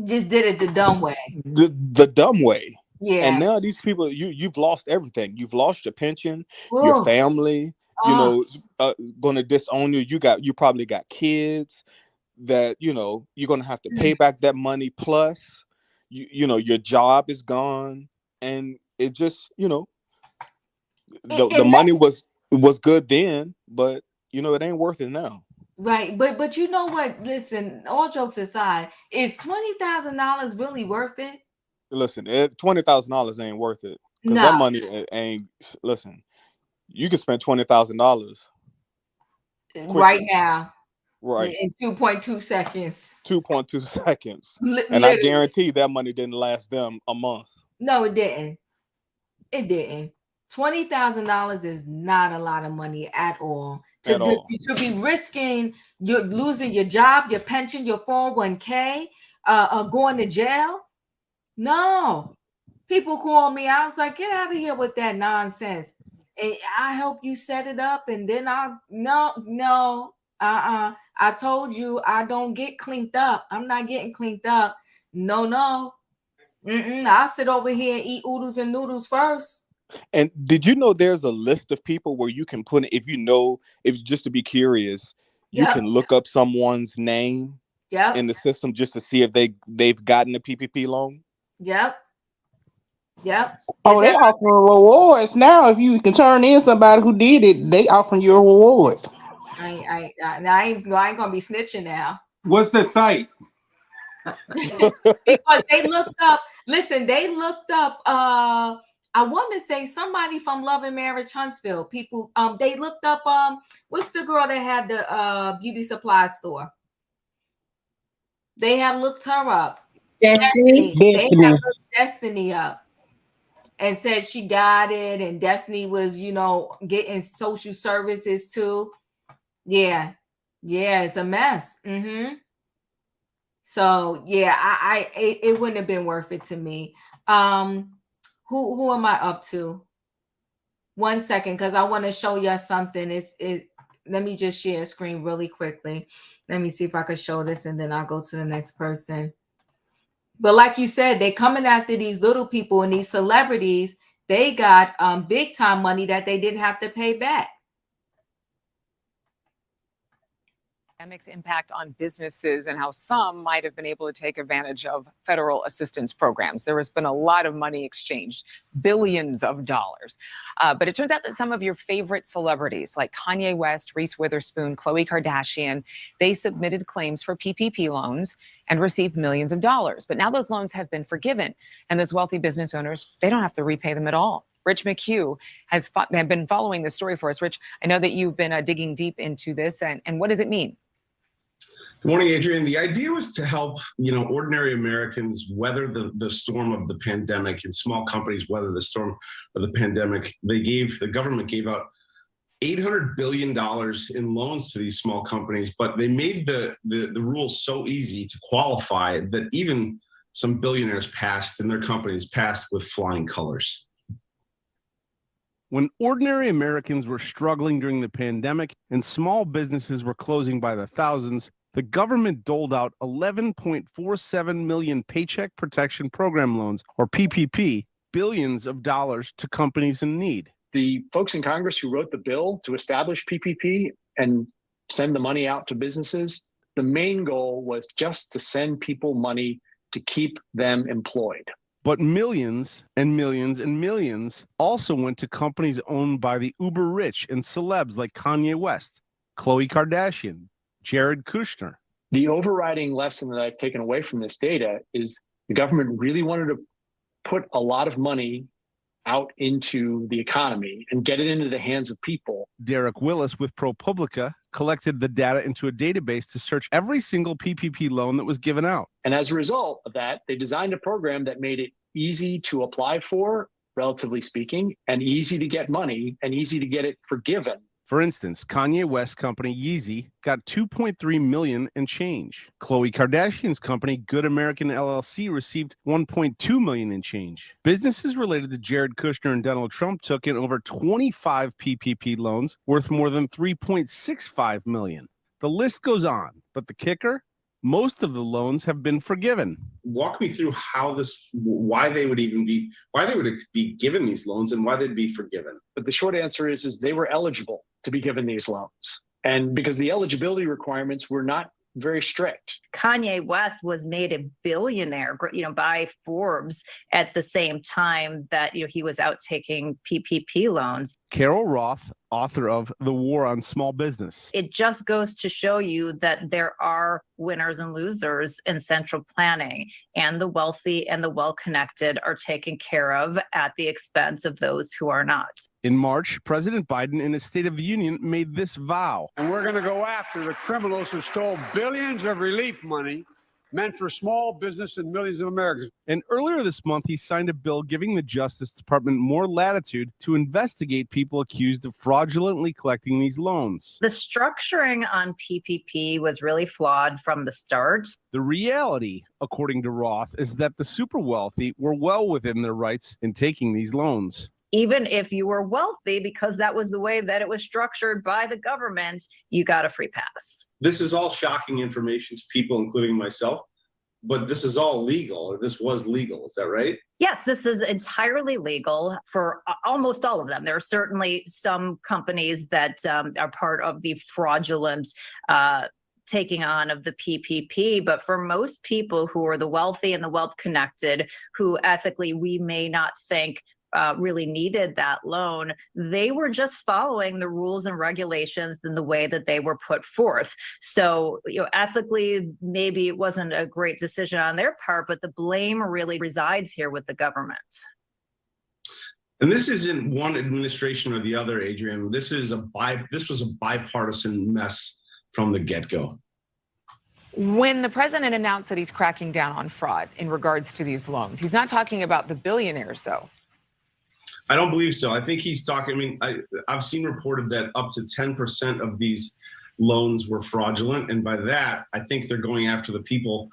just did it the dumb way. The dumb way. Yeah. And now these people, you've lost everything. You've lost your pension, your family, going to disown you. You probably got kids that, you're going to have to pay back that money. Plus, your job is gone. And it just, the money was good then, but, it ain't worth it now. Right. But you know what? Listen, all jokes aside, is $20,000 really worth it? Listen, $20,000 ain't worth it because that money ain't. Listen, you can spend $20,000 right now, right in 2.2 seconds. 2.2 seconds, and I guarantee that money didn't last them a month. No, it didn't. It didn't. $20,000 is not a lot of money at all. You should be risking you're losing your job, your pension, your 401k, going to jail. No. People call me. I was like, get out of here with that nonsense. And I help you set it up, and then I told you I don't get cleaned up. I'm not getting cleaned up. No. I'll sit over here and eat oodles and noodles first. And did you know there's a list of people where you can put, if just to be curious, you can look up someone's name in the system just to see if they've gotten a PPP loan? Yep. Oh, they offering rewards now. If you can turn in somebody who did it, they offering you a reward. I ain't gonna be snitching now. What's the site? Because they looked up. Listen, they looked up. I want to say somebody from Love and Marriage Huntsville. People. They looked up. What's the girl that had the beauty supply store? They had looked her up. Destiny. They had looked Destiny up and said she got it, and Destiny was, getting social services too. Yeah, it's a mess. So yeah, it wouldn't have been worth it to me. Who am I up to? 1 second, because I want to show you something. Let me just share a screen really quickly. Let me see if I could show this, and then I'll go to the next person. But like you said, they're coming after these little people and these celebrities. They got big time money that they didn't have to pay back. Pandemic's impact on businesses and how some might have been able to take advantage of federal assistance programs. There has been a lot of money exchanged, billions of dollars. But it turns out that some of your favorite celebrities like Kanye West, Reese Witherspoon, Khloe Kardashian, they submitted claims for PPP loans and received millions of dollars. But now those loans have been forgiven, and those wealthy business owners, they don't have to repay them at all. Rich McHugh has been following this story for us. Rich, I know that you've been digging deep into this, and what does it mean? Good morning, Adrian. The idea was to help, ordinary Americans weather the storm of the pandemic, and small companies weather the storm of the pandemic. The government gave out $800 billion in loans to these small companies, but they made the rules so easy to qualify that even some billionaires passed and their companies passed with flying colors. When ordinary Americans were struggling during the pandemic and small businesses were closing by the thousands, the government doled out 11.47 million Paycheck Protection Program loans, or PPP, billions of dollars to companies in need. The folks in Congress who wrote the bill to establish PPP and send the money out to businesses, the main goal was just to send people money to keep them employed. But millions and millions and millions also went to companies owned by the uber rich and celebs like Kanye West, Khloe Kardashian, Jared Kushner. The overriding lesson that I've taken away from this data is the government really wanted to put a lot of money out into the economy and get it into the hands of people. Derek Willis with ProPublica collected the data into a database to search every single PPP loan that was given out. And as a result of that, they designed a program that made it easy to apply for, relatively speaking, and easy to get money and easy to get it forgiven. For instance, Kanye West's company Yeezy got $2.3 million and change. Khloe Kardashian's company Good American LLC received $1.2 million in change. Businesses related to Jared Kushner and Donald Trump took in over 25 PPP loans worth more than $3.65 million. The list goes on, but the kicker? Most of the loans have been forgiven. Walk me through why they would be given these loans and why they'd be forgiven. But the short answer is they were eligible to be given these loans. And because the eligibility requirements were not very strict. Kanye West was made a billionaire, by Forbes at the same time that, he was out taking PPP loans. Carol Roth, author of The War on Small Business. It just goes to show you that there are winners and losers in central planning, and the wealthy and the well-connected are taken care of at the expense of those who are not. In March, President Biden in his State of the Union made this vow. And we're going to go after the criminals who stole billions of relief money meant for small business and millions of Americans. And earlier this month, he signed a bill giving the Justice Department more latitude to investigate people accused of fraudulently collecting these loans. The structuring on PPP was really flawed from the start. The reality, according to Roth, is that the super wealthy were well within their rights in taking these loans. Even if you were wealthy, because that was the way that it was structured by the government, you got a free pass. This is all shocking information to people, including myself, but this is all legal, or this was legal. Is that right? Yes, this is entirely legal for almost all of them. There are certainly some companies that are part of the fraudulent taking on of the PPP, but for most people who are the wealthy and the wealth connected, who ethically we may not think really needed that loan, they were just following the rules and regulations in the way that they were put forth. So, ethically, maybe it wasn't a great decision on their part, but the blame really resides here with the government. And this isn't one administration or the other, Adrian. This was a bipartisan mess from the get-go. When the president announced that he's cracking down on fraud in regards to these loans, he's not talking about the billionaires, though. I don't believe so. I think he's talking, I've seen reported that up to 10% of these loans were fraudulent. And by that, I think they're going after the people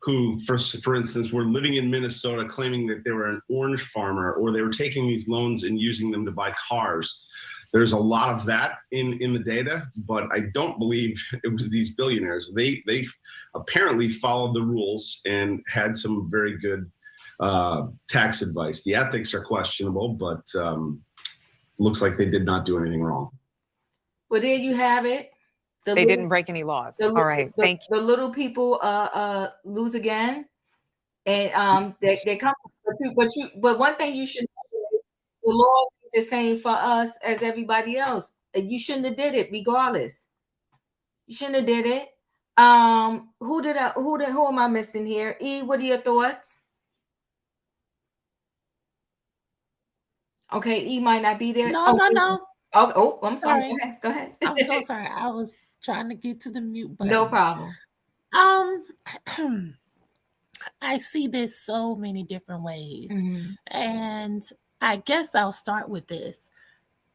who, for instance, were living in Minnesota claiming that they were an orange farmer, or they were taking these loans and using them to buy cars. There's a lot of that in the data, but I don't believe it was these billionaires. They apparently followed the rules and had some very good tax advice. The ethics are questionable, but looks like they did not do anything wrong. Well, there you have it. They didn't break any laws. All right, thank you. The little people lose again, and they come. But one thing you should know, the law is the same for us as everybody else. You shouldn't have did it, regardless. You shouldn't have did it. Who am I missing here? E, what are your thoughts? Okay, E might not be there. No. Oh, I'm sorry. Go ahead. I'm so sorry. I was trying to get to the mute button. No problem. I see this so many different ways. Mm-hmm. And I guess I'll start with this.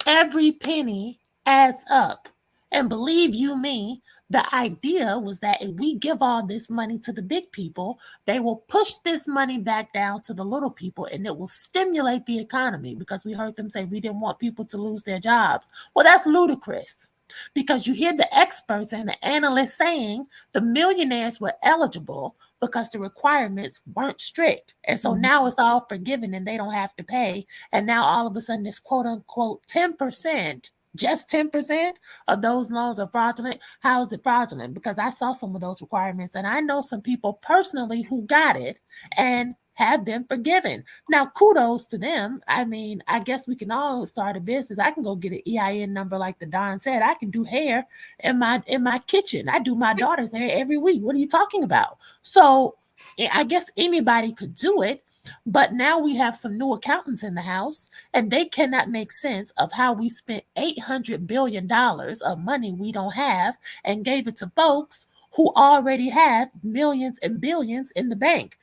Every penny adds up. And believe you me, the idea was that if we give all this money to the big people, they will push this money back down to the little people and it will stimulate the economy, because we heard them say we didn't want people to lose their jobs. Well, that's ludicrous, because you hear the experts and the analysts saying the millionaires were eligible because the requirements weren't strict. And so now it's all forgiven and they don't have to pay. And now all of a sudden this quote unquote 10%, just 10% of those loans are fraudulent. How is it fraudulent? Because I saw some of those requirements and I know some people personally who got it and have been forgiven. Now, kudos to them. I mean, I guess we can all start a business. I can go get an EIN number like the Don said. I can do hair in my kitchen. I do my daughter's hair every week. What are you talking about? So I guess anybody could do it. But now we have some new accountants in the house, and they cannot make sense of how we spent $800 billion of money we don't have and gave it to folks who already have millions and billions in the bank.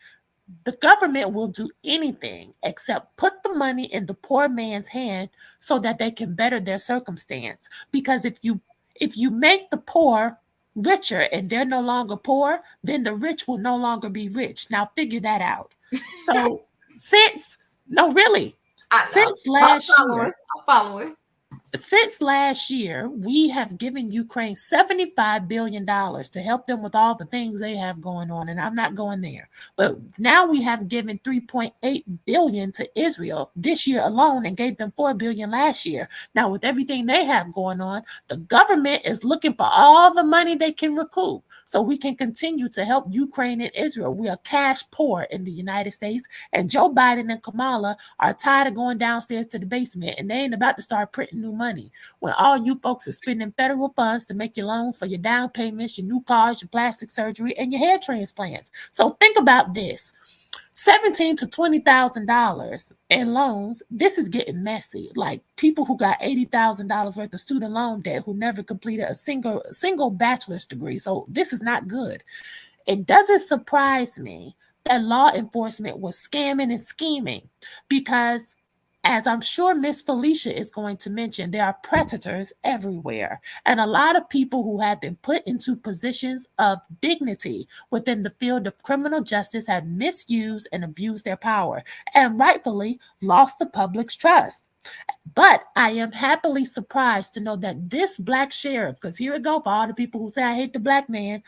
The government will do anything except put the money in the poor man's hand so that they can better their circumstance. Because if you make the poor richer and they're no longer poor, then the rich will no longer be rich. Now figure that out. So since last year, we have given Ukraine $75 billion to help them with all the things they have going on. And I'm not going there. But now we have given $3.8 billion to Israel this year alone and gave them $4 billion last year. Now, with everything they have going on, the government is looking for all the money they can recoup so we can continue to help Ukraine and Israel. We are cash poor in the United States, and Joe Biden and Kamala are tired of going downstairs to the basement, and they ain't about to start printing new money when all you folks are spending federal funds to make your loans for your down payments, your new cars, your plastic surgery, and your hair transplants. So think about this. $17,000 to $20,000 in loans. This is getting messy. Like people who got $80,000 worth of student loan debt who never completed a single bachelor's degree. So this is not good. It doesn't surprise me that law enforcement was scamming and scheming, because as I'm sure Miss Felicia is going to mention, there are predators everywhere. And a lot of people who have been put into positions of dignity within the field of criminal justice have misused and abused their power and rightfully lost the public's trust. But I am happily surprised to know that this black sheriff, because here we go for all the people who say I hate the black man,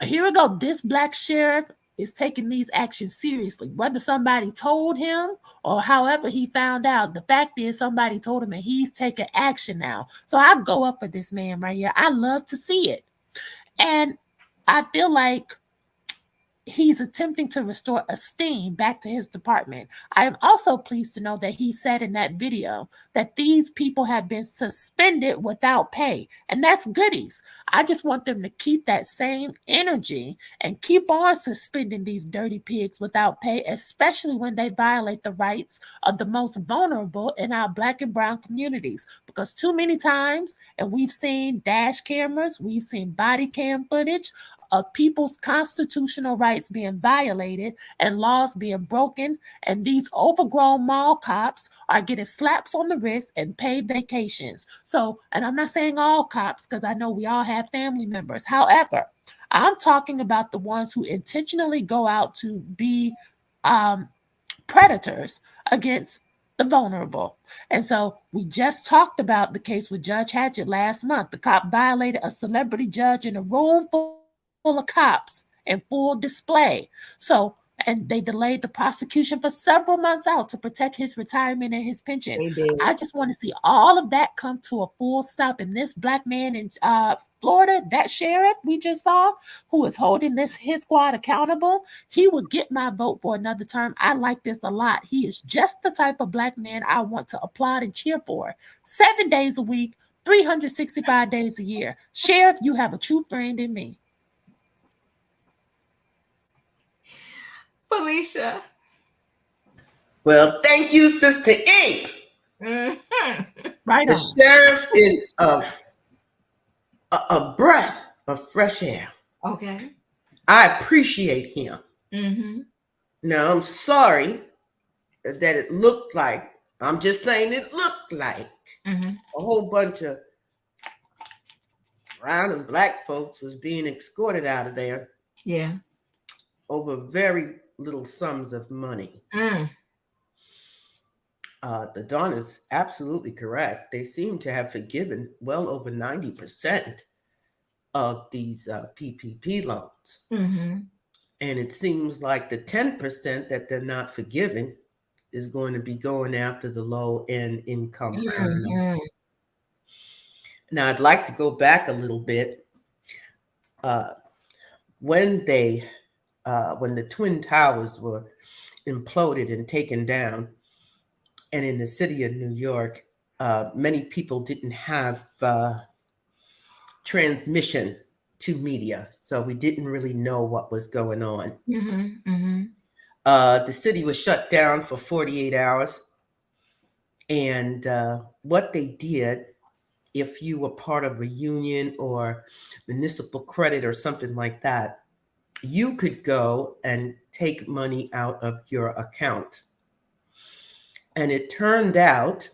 here we go, this black sheriff is taking these actions seriously. Whether somebody told him or however he found out, the fact is somebody told him and he's taking action now. So I go up for this man right here. I love to see it. And I feel like he's attempting to restore esteem back to his department. I am also pleased to know that he said in that video that these people have been suspended without pay, and that's goodies. I just want them to keep that same energy and keep on suspending these dirty pigs without pay, especially when they violate the rights of the most vulnerable in our Black and brown communities. Because too many times, and we've seen dash cameras, we've seen body cam footage of people's constitutional rights being violated and laws being broken, and these overgrown mall cops are getting slaps on the wrist and paid vacations. So, and I'm not saying all cops, because I know we all have family members. However, I'm talking about the ones who intentionally go out to be predators against the vulnerable. And so we just talked about the case with Judge Hatchett last month. The cop violated a celebrity judge in a room full of cops in full display. So, and they delayed the prosecution for several months out to protect his retirement and his pension. I just want to see all of that come to a full stop. And this black man in Florida, that sheriff we just saw, who is holding his squad accountable, he will get my vote for another term. I like this a lot. He is just the type of black man I want to applaud and cheer for. 7 days a week, 365 days a year. Sheriff, you have a true friend in me. Felicia. Well, thank you, Sister Ink. Mm-hmm. Right the on. sheriff is a breath of fresh air. Okay. I appreciate him. Mm-hmm. Now, I'm sorry that it looked like, I'm just saying it looked like a whole bunch of brown and black folks was being escorted out of there. Yeah. Over very little sums of money. The Dawn is absolutely correct. They seem to have forgiven well over 90% of these PPP loans. And it seems like the 10% that they're not forgiving is going to be going after the low-end income earner. Now, I'd like to go back a little bit. When the Twin Towers were imploded and taken down, and in the city of New York, many people didn't have transmission to media, so we didn't really know what was going on. The city was shut down for 48 hours, and what they did, if you were part of a union or municipal credit or something like that, you could go and take money out of your account. And it turned out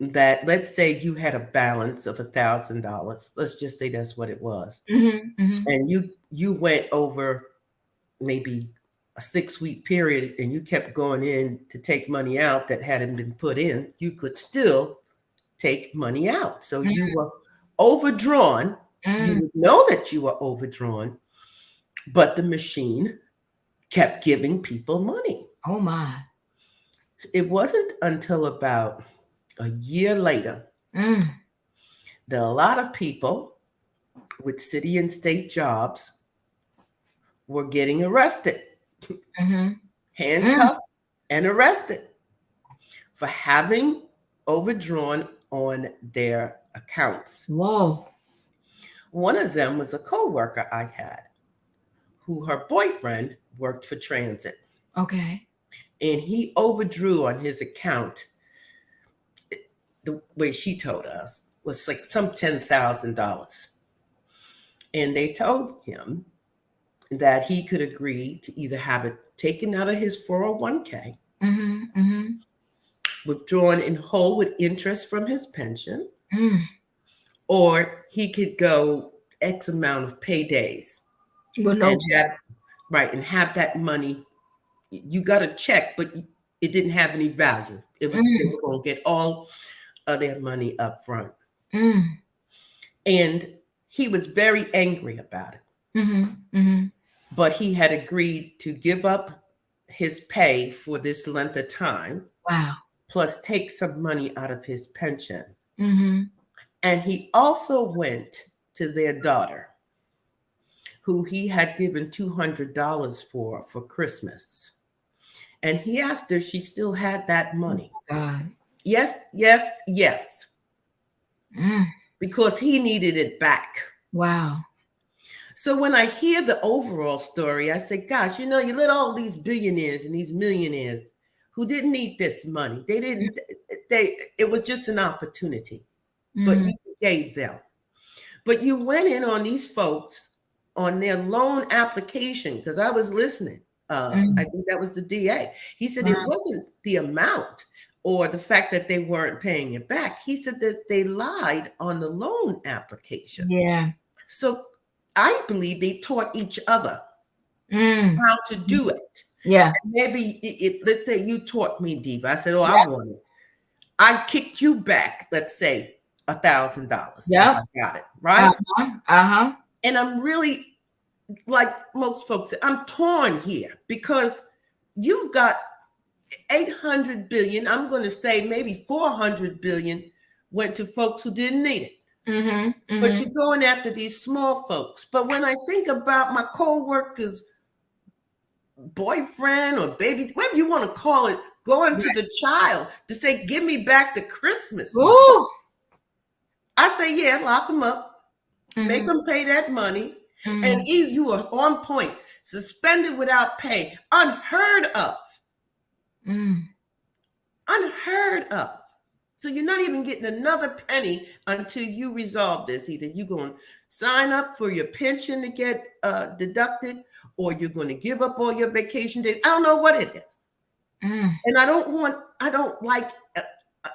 that, let's say you had a balance of $1,000. Let's just say that's what it was. And you went over maybe a 6-week period and you kept going in to take money out that hadn't been put in, you could still take money out. So you were overdrawn. You would know that you were overdrawn, but the machine kept giving people money. Oh my. It wasn't until about a year later that a lot of people with city and state jobs were getting arrested, handcuffed and arrested for having overdrawn on their accounts. Whoa. One of them was a coworker I had who her boyfriend worked for transit. Okay. And he overdrew on his account. The way she told us was like some $10,000. And they told him that he could agree to either have it taken out of his 401k, withdrawn in whole with interest from his pension, or he could go X amount of paydays. And have that money. You got a check, but it didn't have any value. It was they were going to get all of their money up front. And he was very angry about it. But he had agreed to give up his pay for this length of time. Wow. Plus take some money out of his pension. And he also went to their daughter, who he had given $200 for Christmas. And he asked her if she still had that money. Yes. Because he needed it back. Wow. So when I hear the overall story, I say, gosh, you let all these billionaires and these millionaires who didn't need this money. It was just an opportunity, but you gave them. But you went in on these folks on their loan application, because I was listening. I think that was the DA. He said it wasn't the amount or the fact that they weren't paying it back. He said that they lied on the loan application. Yeah. So I believe they taught each other how to do it. Yeah. And maybe if let's say you taught me, Diva. I said, I want it. I kicked you back, let's say $1,000. Yeah. Got it. Right. And I'm really, like most folks, I'm torn here because you've got 800 billion. I'm going to say maybe 400 billion went to folks who didn't need it. But you're going after these small folks. But when I think about my co-worker's boyfriend or baby, whatever you want to call it, going to the child to say, give me back the Christmas money. I say, yeah, lock them up, make them pay that money. And you are on point, suspended without pay, unheard of. Unheard of. So you're not even getting another penny until you resolve this. Either you're going to sign up for your pension to get deducted, or you're going to give up all your vacation days. I don't know what it is. And I don't like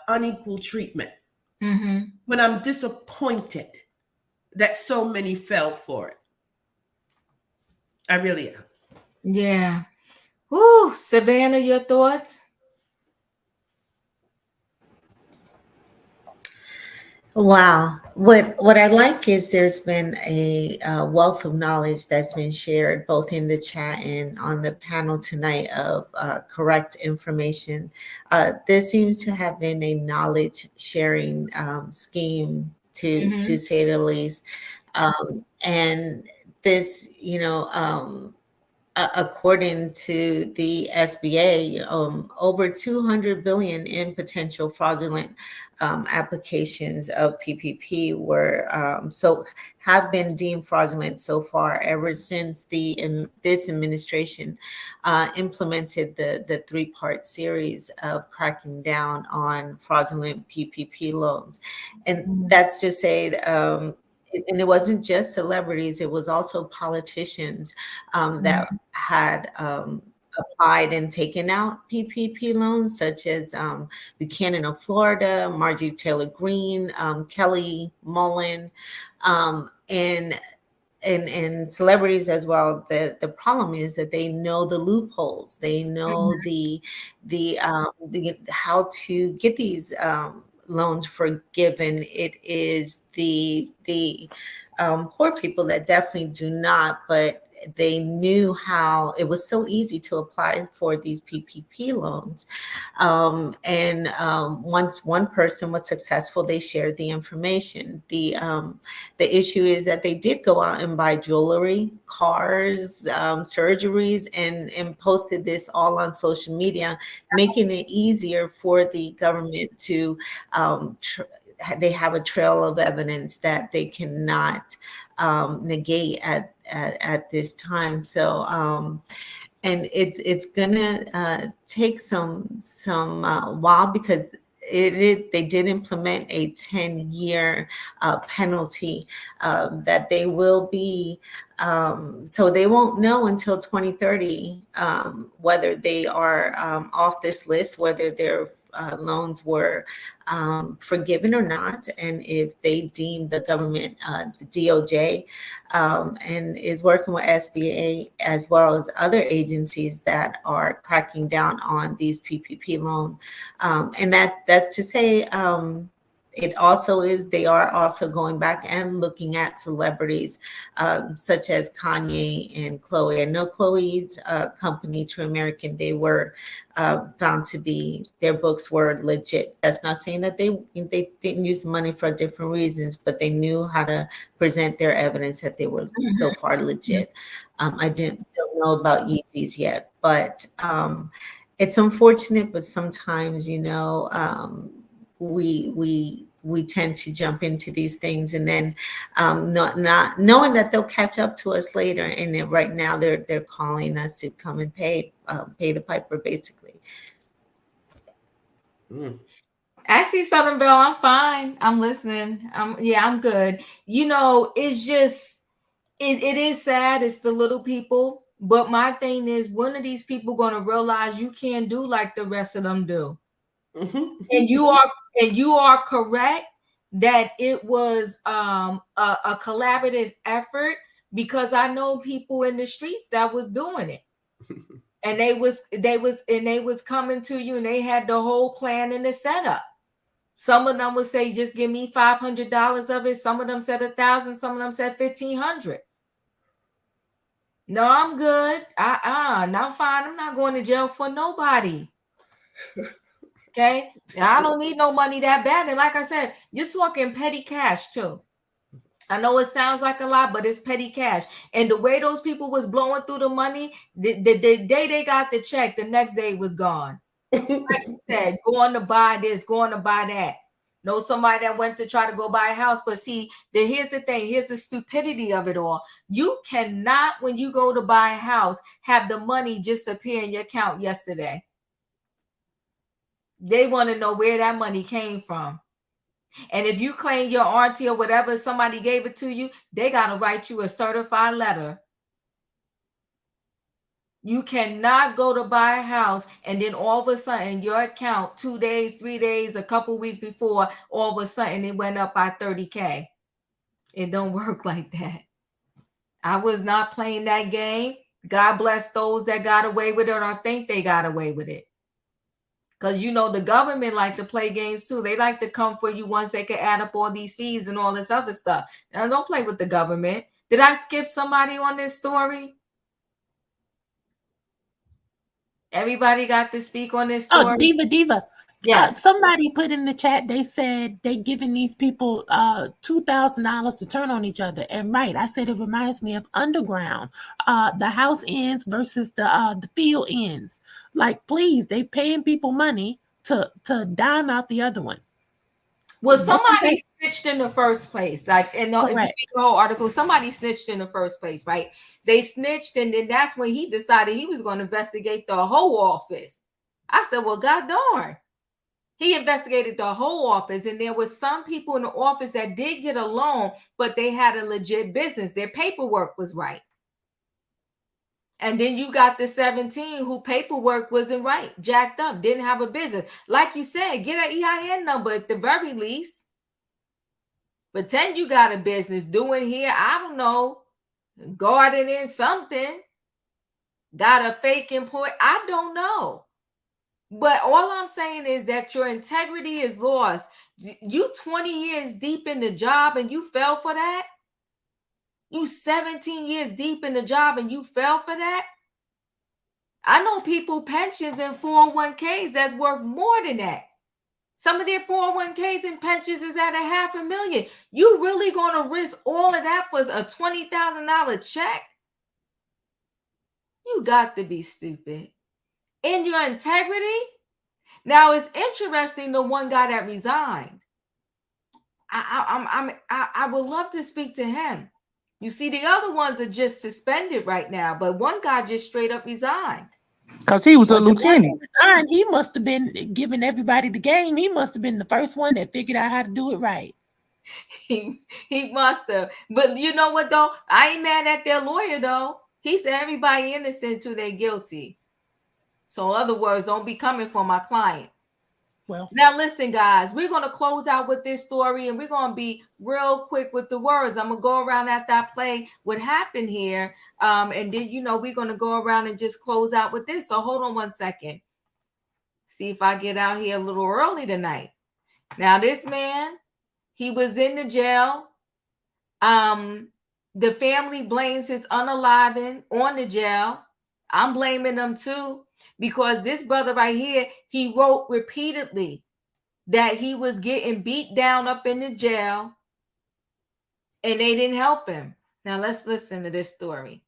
unequal treatment. But I'm disappointed that so many fell for it. I really am. Yeah. Woo, Savannah, your thoughts? Wow. What I like is there's been a wealth of knowledge that's been shared both in the chat and on the panel tonight of correct information. This seems to have been a knowledge sharing scheme to say the least. And this, according to the SBA, over 200 billion in potential fraudulent applications of PPP were have been deemed fraudulent so far ever since this administration implemented the three-part series of cracking down on fraudulent PPP loans, and that's to say. And it wasn't just celebrities, it was also politicians that had applied and taken out PPP loans, such as Buchanan of Florida, Marjorie Taylor Greene, Kelly Mullen, and celebrities as well. The problem is that they know the loopholes. They know the how to get these loans forgiven. It is the poor people that definitely do not, but they knew how it was so easy to apply for these PPP loans. Once one person was successful, they shared the information. The issue is that they did go out and buy jewelry, cars, surgeries, and posted this all on social media, making it easier for the government to they have a trail of evidence that they cannot negate at this time. So, and it's gonna take some while, because they did implement a 10-year penalty that they will be. So they won't know until 2030 whether they are off this list, whether their loans were forgiven or not, and if they deem the government, the DOJ, and is working with SBA as well as other agencies that are cracking down on these PPP loan, and that's to say. It also is, they are also going back and looking at celebrities such as Kanye and Chloe. I know Chloe's company, True American, they were found to be, their books were legit. That's not saying that they didn't use the money for different reasons, but they knew how to present their evidence that they were so far legit. I don't know about Yeezys yet, but it's unfortunate, but sometimes, we tend to jump into these things, and then not knowing that they'll catch up to us later. And then right now they're calling us to come and pay the piper, basically. Actually, Southern Belle, I'm fine. I'm listening. I'm good. It's just it is sad. It's the little people. But my thing is, when are these people going to realize you can't do like the rest of them do? And you are correct that it was a collaborative effort, because I know people in the streets that was doing it. And they was coming to you, and they had the whole plan and the setup. Some of them would say, just give me $500 of it. Some of them said 1,000. Some of them said 1,500. No, I'm good. I'm fine. I'm not going to jail for nobody. Okay, I don't need no money that bad. And like I said, you're talking petty cash too. I know it sounds like a lot, but it's petty cash. And the way those people was blowing through the money, the day they got the check, the next day it was gone. Like you said, going to buy this, going to buy that. Know somebody that went to try to go buy a house, but see, here's the thing, here's the stupidity of it all. You cannot, when you go to buy a house, have the money just appear in your account yesterday. They want to know where that money came from. And if you claim your auntie or whatever, somebody gave it to you, they got to write you a certified letter. You cannot go to buy a house and then all of a sudden your account 2 days, 3 days, a couple weeks before, all of a sudden it went up by $30,000. It don't work like that. I was not playing that game. God bless those that got away with it or think they got away with it. Because, you know, the government like to play games too. They like to come for you once they can add up all these fees and all this other stuff. Now, don't play with the government. Did I skip somebody on this story? Everybody got to speak on this story? Oh, Diva. Yes. Somebody put in the chat, they said they giving these people $2,000 to turn on each other. And right, I said it reminds me of Underground. The house ends versus the field ends. Like, please, they paying people money to dime out the other one. Well, somebody snitched in the first place. Like, and if you read the whole article, somebody snitched in the first place, right? They snitched, and then that's when he decided he was going to investigate the whole office. I said, well, God darn. He investigated the whole office, and there was some people in the office that did get a loan, but they had a legit business. Their paperwork was right. And then you got the 17 who paperwork wasn't right, jacked up, didn't have a business. Like you said, get an EIN number at the very least. Pretend you got a business doing here, I don't know, gardening something. Got a fake employee, I don't know. But all I'm saying is that your integrity is lost. You 20 years deep in the job and you fell for that? You 17 years deep in the job and you fell for that? I know people pensions and 401ks that's worth more than that. Some of their 401ks and pensions is at $500,000. You really going to risk all of that for a $20,000 check? You got to be stupid. In your integrity? Now, it's interesting, the one guy that resigned. I would love to speak to him. You see, the other ones are just suspended right now, but one guy just straight up resigned. Because he was a lieutenant. He must have been giving everybody the game. He must have been the first one that figured out how to do it right. He must have. But you know what, though? I ain't mad at their lawyer, though. He said everybody innocent till they're guilty. So in other words, don't be coming for my clients. Well, now listen, guys, we're going to close out with this story, and we're going to be real quick with the words. I'm going to go around after I play what happened here. And then, you know, we're going to go around and just close out with this. So hold on one second. See if I get out here a little early tonight. Now, this man, he was in the jail. The family blames his unaliving on the jail. I'm blaming them too. Because this brother right here, he wrote repeatedly that he was getting beat down up in the jail and they didn't help him. Now let's listen to this story.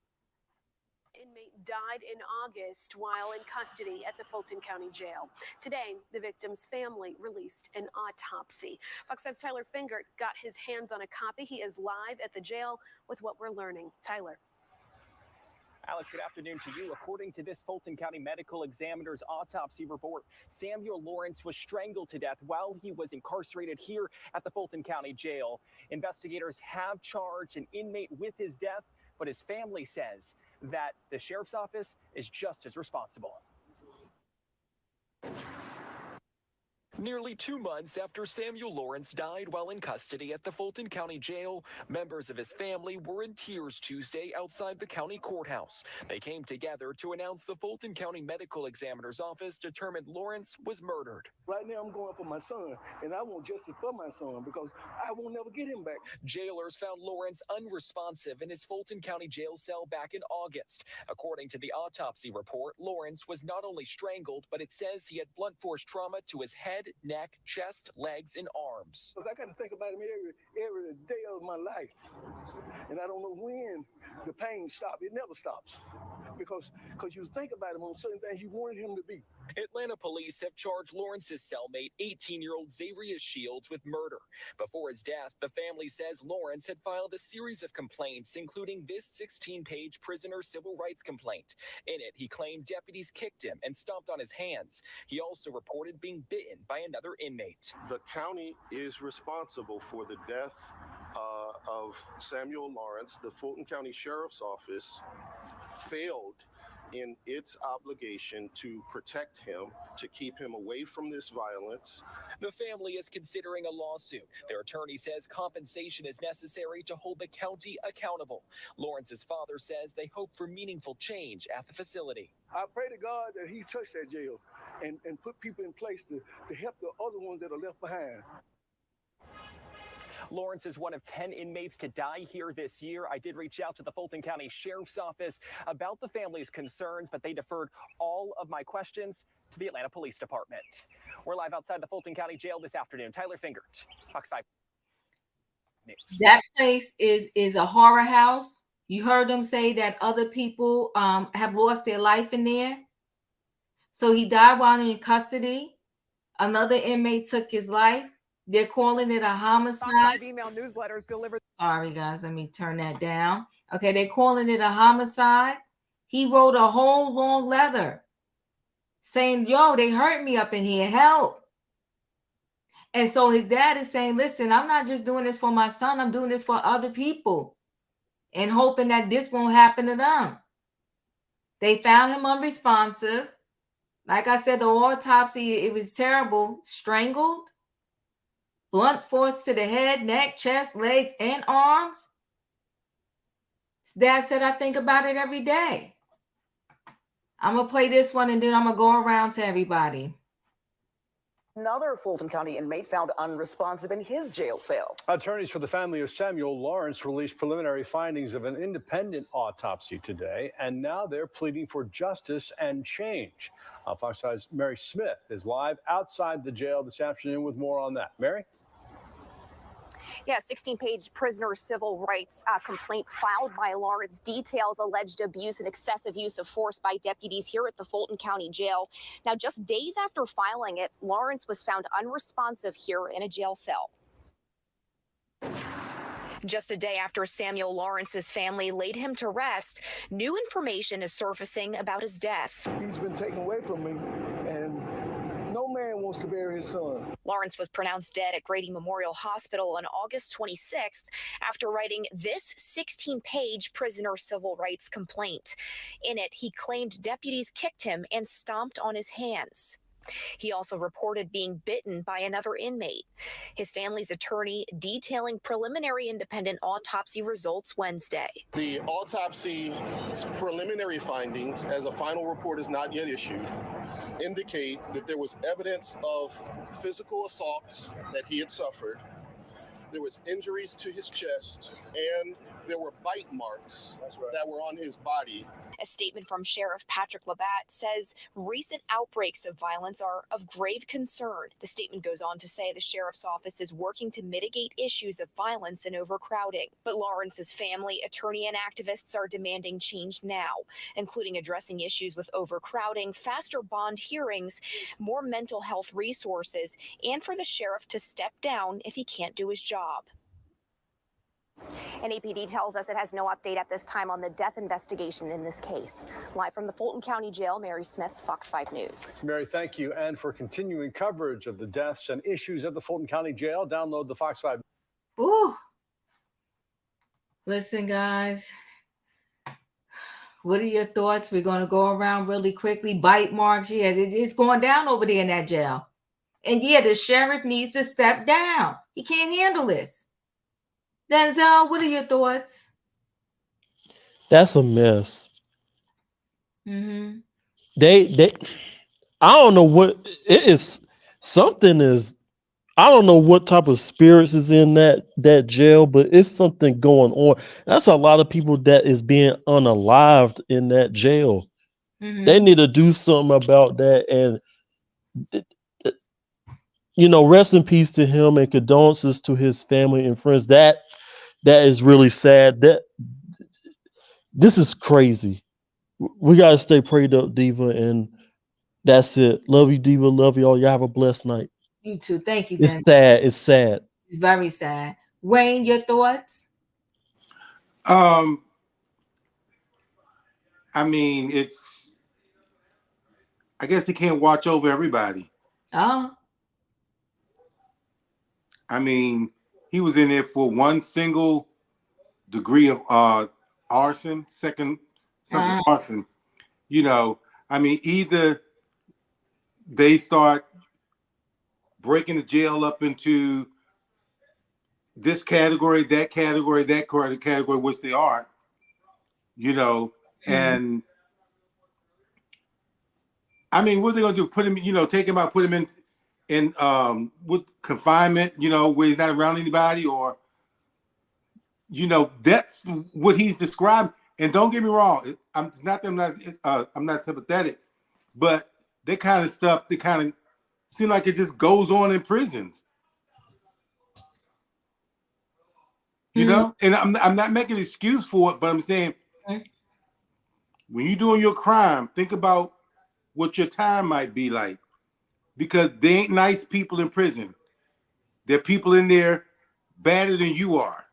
Inmate died in August while in custody at the Fulton County Jail. Today, the victim's family released an autopsy. Fox 5's Tyler Fingert got his hands on a copy. He is live at the jail with what we're learning. Tyler. Alex, good afternoon to you. According to this Fulton County Medical Examiner's autopsy report, Samuel Lawrence was strangled to death while he was incarcerated here at the Fulton County Jail. Investigators have charged an inmate with his death, but his family says that the sheriff's office is just as responsible. Nearly 2 months after Samuel Lawrence died while in custody at the Fulton County Jail, members of his family were in tears Tuesday outside the county courthouse. They came together to announce the Fulton County Medical Examiner's office determined Lawrence was murdered. Right now I'm going for my son, and I want justice for my son because I will never get him back. Jailers found Lawrence unresponsive in his Fulton County jail cell back in August. According to the autopsy report, Lawrence was not only strangled, but it says he had blunt force trauma to his head, neck, chest, legs, and arms. I got to think about him every day of my life. And I don't know when the pain stops. It never stops. Because you think about him on certain things you wanted him to be. Atlanta police have charged Lawrence's cellmate, 18-year-old Xavier Shields, with murder. Before his death, the family says Lawrence had filed a series of complaints, including this 16-page prisoner civil rights complaint. In it, he claimed deputies kicked him and stomped on his hands. He also reported being bitten by another inmate. The county is responsible for the death of Samuel Lawrence. The Fulton County Sheriff's Office failed in its obligation to protect him, to keep him away from this violence. The family is considering a lawsuit. Their attorney says compensation is necessary to hold the county accountable. Lawrence's father says they hope for meaningful change at the facility. I pray to God that he touched that jail and put people in place to help the other ones that are left behind. Lawrence is one of 10 inmates to die here this year. I did reach out to the Fulton County Sheriff's Office about the family's concerns, but they deferred all of my questions to the Atlanta Police Department. We're live outside the Fulton County Jail this afternoon. Tyler Fingert, Fox 5 News. That place is a horror house. You heard them say that other people have lost their life in there. So he died while in custody. Another inmate took his life. They're calling it a homicide. Fox 5 email newsletters delivered. Sorry, guys. Let me turn that down. Okay, they're calling it a homicide. He wrote a whole long letter saying, yo, they hurt me up in here. Help. And so his dad is saying, listen, I'm not just doing this for my son. I'm doing this for other people and hoping that this won't happen to them. They found him unresponsive. Like I said, the autopsy, it was terrible. Strangled. Blunt force to the head, neck, chest, legs, and arms. His dad said, I think about it every day. I'm going to play this one and then I'm going to go around to everybody. Another Fulton County inmate found unresponsive in his jail cell. Attorneys for the family of Samuel Lawrence released preliminary findings of an independent autopsy today, and now they're pleading for justice and change. Fox 5's Mary Smith is live outside the jail this afternoon with more on that. Mary? Yeah, 16-page prisoner civil rights complaint filed by Lawrence details alleged abuse and excessive use of force by deputies here at the Fulton County Jail. Now, just days after filing it, Lawrence was found unresponsive here in a jail cell. Just a day after Samuel Lawrence's family laid him to rest, new information is surfacing about his death. He's been taken away from me, and no man wants to bury his son. Lawrence was pronounced dead at Grady Memorial Hospital on August 26th after writing this 16-page prisoner civil rights complaint. In it, he claimed deputies kicked him and stomped on his hands. He also reported being bitten by another inmate. His family's attorney detailing preliminary independent autopsy results Wednesday. The autopsy's preliminary findings, as a final report is not yet issued, indicate that there was evidence of physical assaults that he had suffered. There was injuries to his chest, and there were bite marks that were on his body. A statement from Sheriff Patrick Labatt says recent outbreaks of violence are of grave concern. The statement goes on to say the sheriff's office is working to mitigate issues of violence and overcrowding. But Lawrence's family, attorney, and activists are demanding change now, including addressing issues with overcrowding, faster bond hearings, more mental health resources, and for the sheriff to step down if he can't do his job. NAPD tells us it has no update at this time on the death investigation in this case. Live from the Fulton County Jail, Mary Smith, Fox 5 News. Mary, thank you. And for continuing coverage of the deaths and issues at the Fulton County Jail, download the Fox 5. Ooh. Listen, guys. What are your thoughts? We're going to go around really quickly. Bite marks. Yeah, it's going down over there in that jail. And yeah, the sheriff needs to step down. He can't handle this. Denzel, what are your thoughts? That's a mess. Mm-hmm. They I don't know what it is. Something is, I don't know what type of spirits is in that jail, but it's something going on. That's a lot of people that is being unalived in that jail. Mm-hmm. They need to do something about that. And rest in peace to him and condolences to his family and friends. That is really sad. This is crazy. We gotta stay prayed up, Diva, and that's it. Love you, Diva. Love y'all. Y'all have a blessed night. You too. Thank you. It's Denzel. sad. It's sad. It's very sad. Wayne, your thoughts? I mean, I guess they can't watch over everybody. Oh. I mean, he was in there for one single degree of arson, arson, You know, I mean, either they start breaking the jail up into this category, that category, that category, which they are, you know, and I mean, what are they gonna do? Put him, you know, take him out, put him in with confinement, you know, where he's not around anybody, or you know, that's what he's described. And don't get me wrong, I'm not that I'm not sympathetic, but that kind of stuff, that kind of seem like it just goes on in prisons. You know, and I'm not making an excuse for it, but I'm saying when you're doing your crime, think about what your time might be like, because they ain't nice people in prison. There are people in there badder than you are,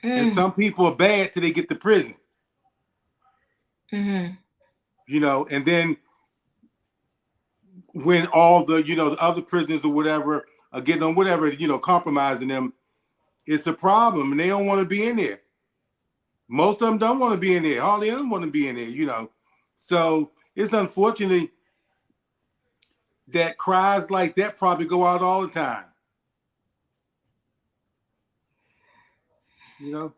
and some people are bad till they get to prison. You know, and then when all the, you know, the other prisoners or whatever are getting on whatever, you know, compromising them, it's a problem, and they don't want to be in there. Most of them don't want to be in there. Hardly of them want to be in there, you know. So it's unfortunate that cries like that probably go out all the time. You know?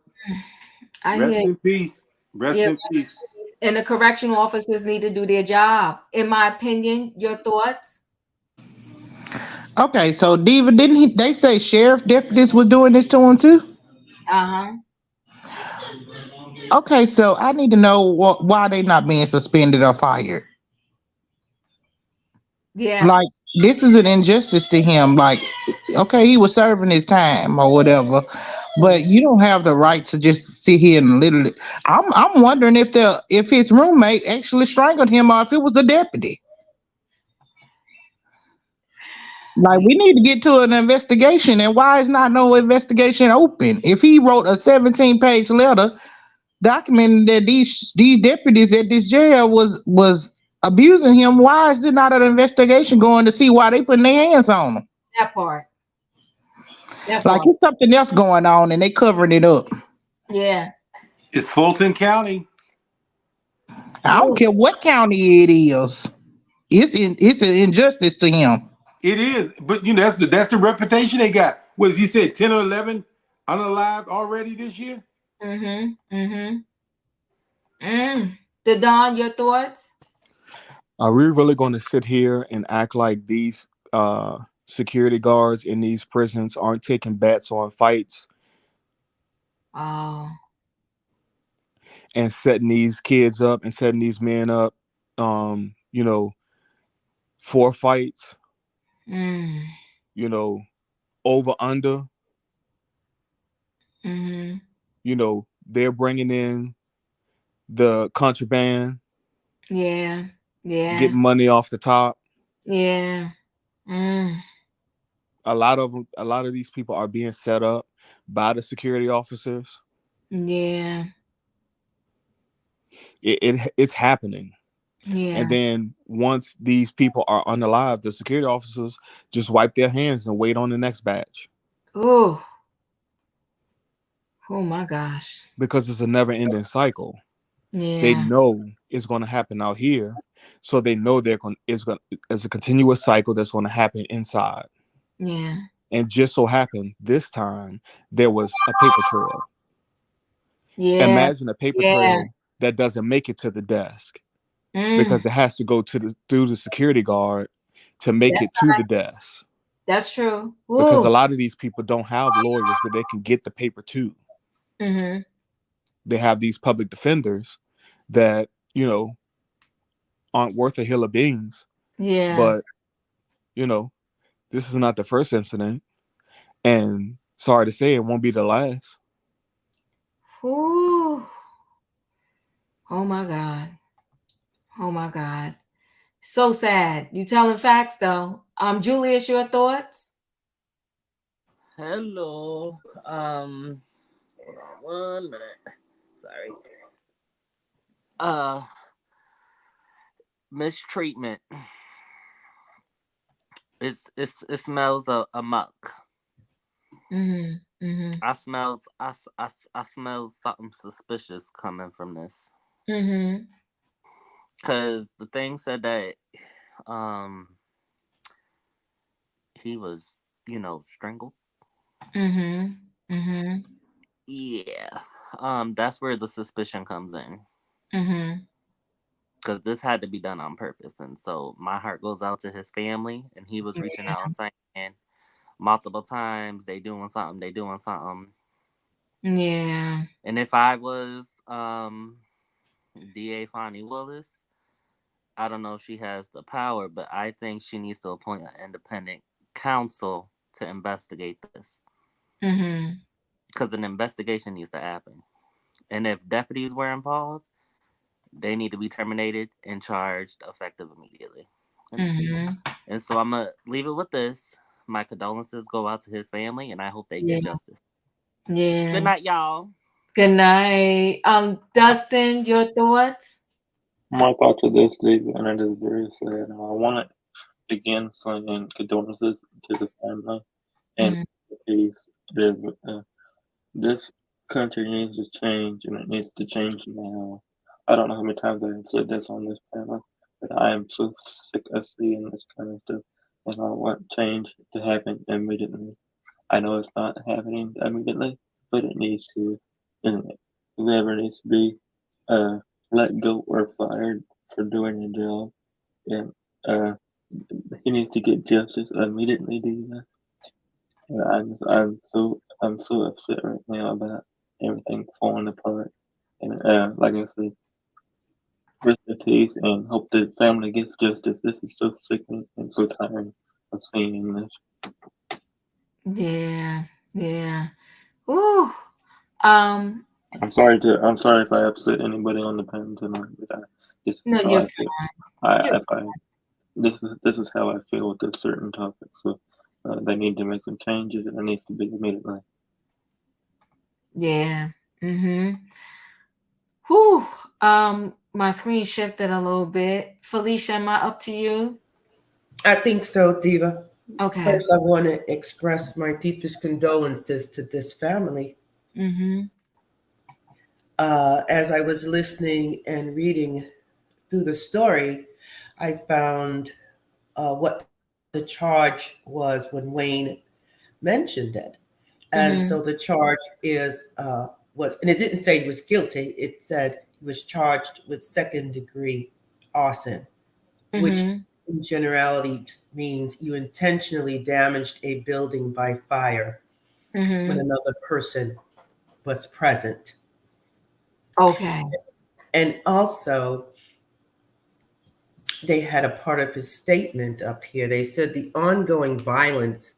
Rest in peace. Rest in peace. And the correctional officers need to do their job. In my opinion, your thoughts? Okay, so Diva, didn't they say sheriff deputies was doing this to him too? Okay, so I need to know why they not being suspended or fired. Yeah. Like, this is an injustice to him. Like, okay, he was serving his time or whatever, but you don't have the right to just sit here and literally. I'm wondering if his roommate actually strangled him or if it was the deputy. Like, we need to get to an investigation, and why is not no investigation open? If he wrote a 17-page letter documenting that these deputies at this jail was abusing him, why is there not an investigation going to see why they putting their hands on him? That part. Like, it's something else going on and they covering it up. Yeah. It's Fulton County. I don't care what county it is. It's an injustice to him. It is, but you know, that's the reputation they got. What he said, 10 or 11 unalived already this year? The Don, your thoughts? Are we really going to sit here and act like these security guards in these prisons aren't taking bets on fights? Oh. And setting these kids up and setting these men up, you know, for fights, you know, over under. You know, they're bringing in the contraband. Yeah. Getting money off the top. Yeah. A lot of these people are being set up by the security officers. Yeah. It's happening. Yeah. And then once these people are unalive, the security officers just wipe their hands and wait on the next batch. Oh my gosh. Because it's a never-ending cycle. Yeah. They know it's going to happen out here, so they know it's a continuous cycle that's going to happen inside. Yeah. And just so happened this time there was a paper trail. Yeah. Imagine a paper trail that doesn't make it to the desk because it has to go through the security guard to make it to the desk. That's true. Ooh. Because a lot of these people don't have lawyers that they can get the paper to. They have these public defenders that, you know, aren't worth a hill of beans. Yeah. But, you know, this is not the first incident. And sorry to say, it won't be the last. Ooh. Oh my God. Oh my God. So sad. You telling facts though. Julius, your thoughts? Hello. 1 minute. Sorry. Mistreatment. It smells amok. I smell something suspicious coming from this. Because the thing said that he was, strangled. Mm-hmm. Mm-hmm. Yeah. That's where the suspicion comes in. Mm-hmm. Because this had to be done on purpose. And so my heart goes out to his family. And he was reaching out and saying multiple times, they doing something. Yeah. And if I was DA Fonnie Willis, I don't know if she has the power, but I think she needs to appoint an independent counsel to investigate this. Mm-hmm. Because an investigation needs to happen. And if deputies were involved, they need to be terminated and charged effective immediately. Mm-hmm. And so I'm going to leave it with this. My condolences go out to his family, and I hope they Yeah. get justice. Yeah. Good night, y'all. Good night. Dustin, your thoughts? My thoughts are this, David, and it is very sad. I want to again send condolences to the family and the peace. This country needs to change, and it needs to change now. I don't know how many times I have said this on this panel, but I am so sick of seeing this kind of stuff, and I want change to happen immediately. I know it's not happening immediately, but it needs to. And whoever needs to be let go or fired for doing a job, and he needs to get justice immediately. Do that. I'm so upset right now about everything falling apart, and like I said, rest in peace, and hope the family gets justice. This is so sickening and so tiring of seeing this. Yeah. Yeah. Ooh. I'm sorry if I upset anybody on the panel tonight, but this is No, how you're I feel. fine. This is how I feel with this certain topic. So they need to make some changes, and it needs to be immediately. Yeah. Mm-hmm. Whew. My screen shifted a little bit. Felicia, am I up to you? I think so, Diva. Okay. First, I want to express my deepest condolences to this family. Mm-hmm. As I was listening and reading through the story, I found what the charge was when Wayne mentioned it. And so the charge was, and it didn't say he was guilty. It said he was charged with second-degree arson, which in generality means you intentionally damaged a building by fire when another person was present. Okay. And also, they had a part of his statement up here. They said the ongoing violence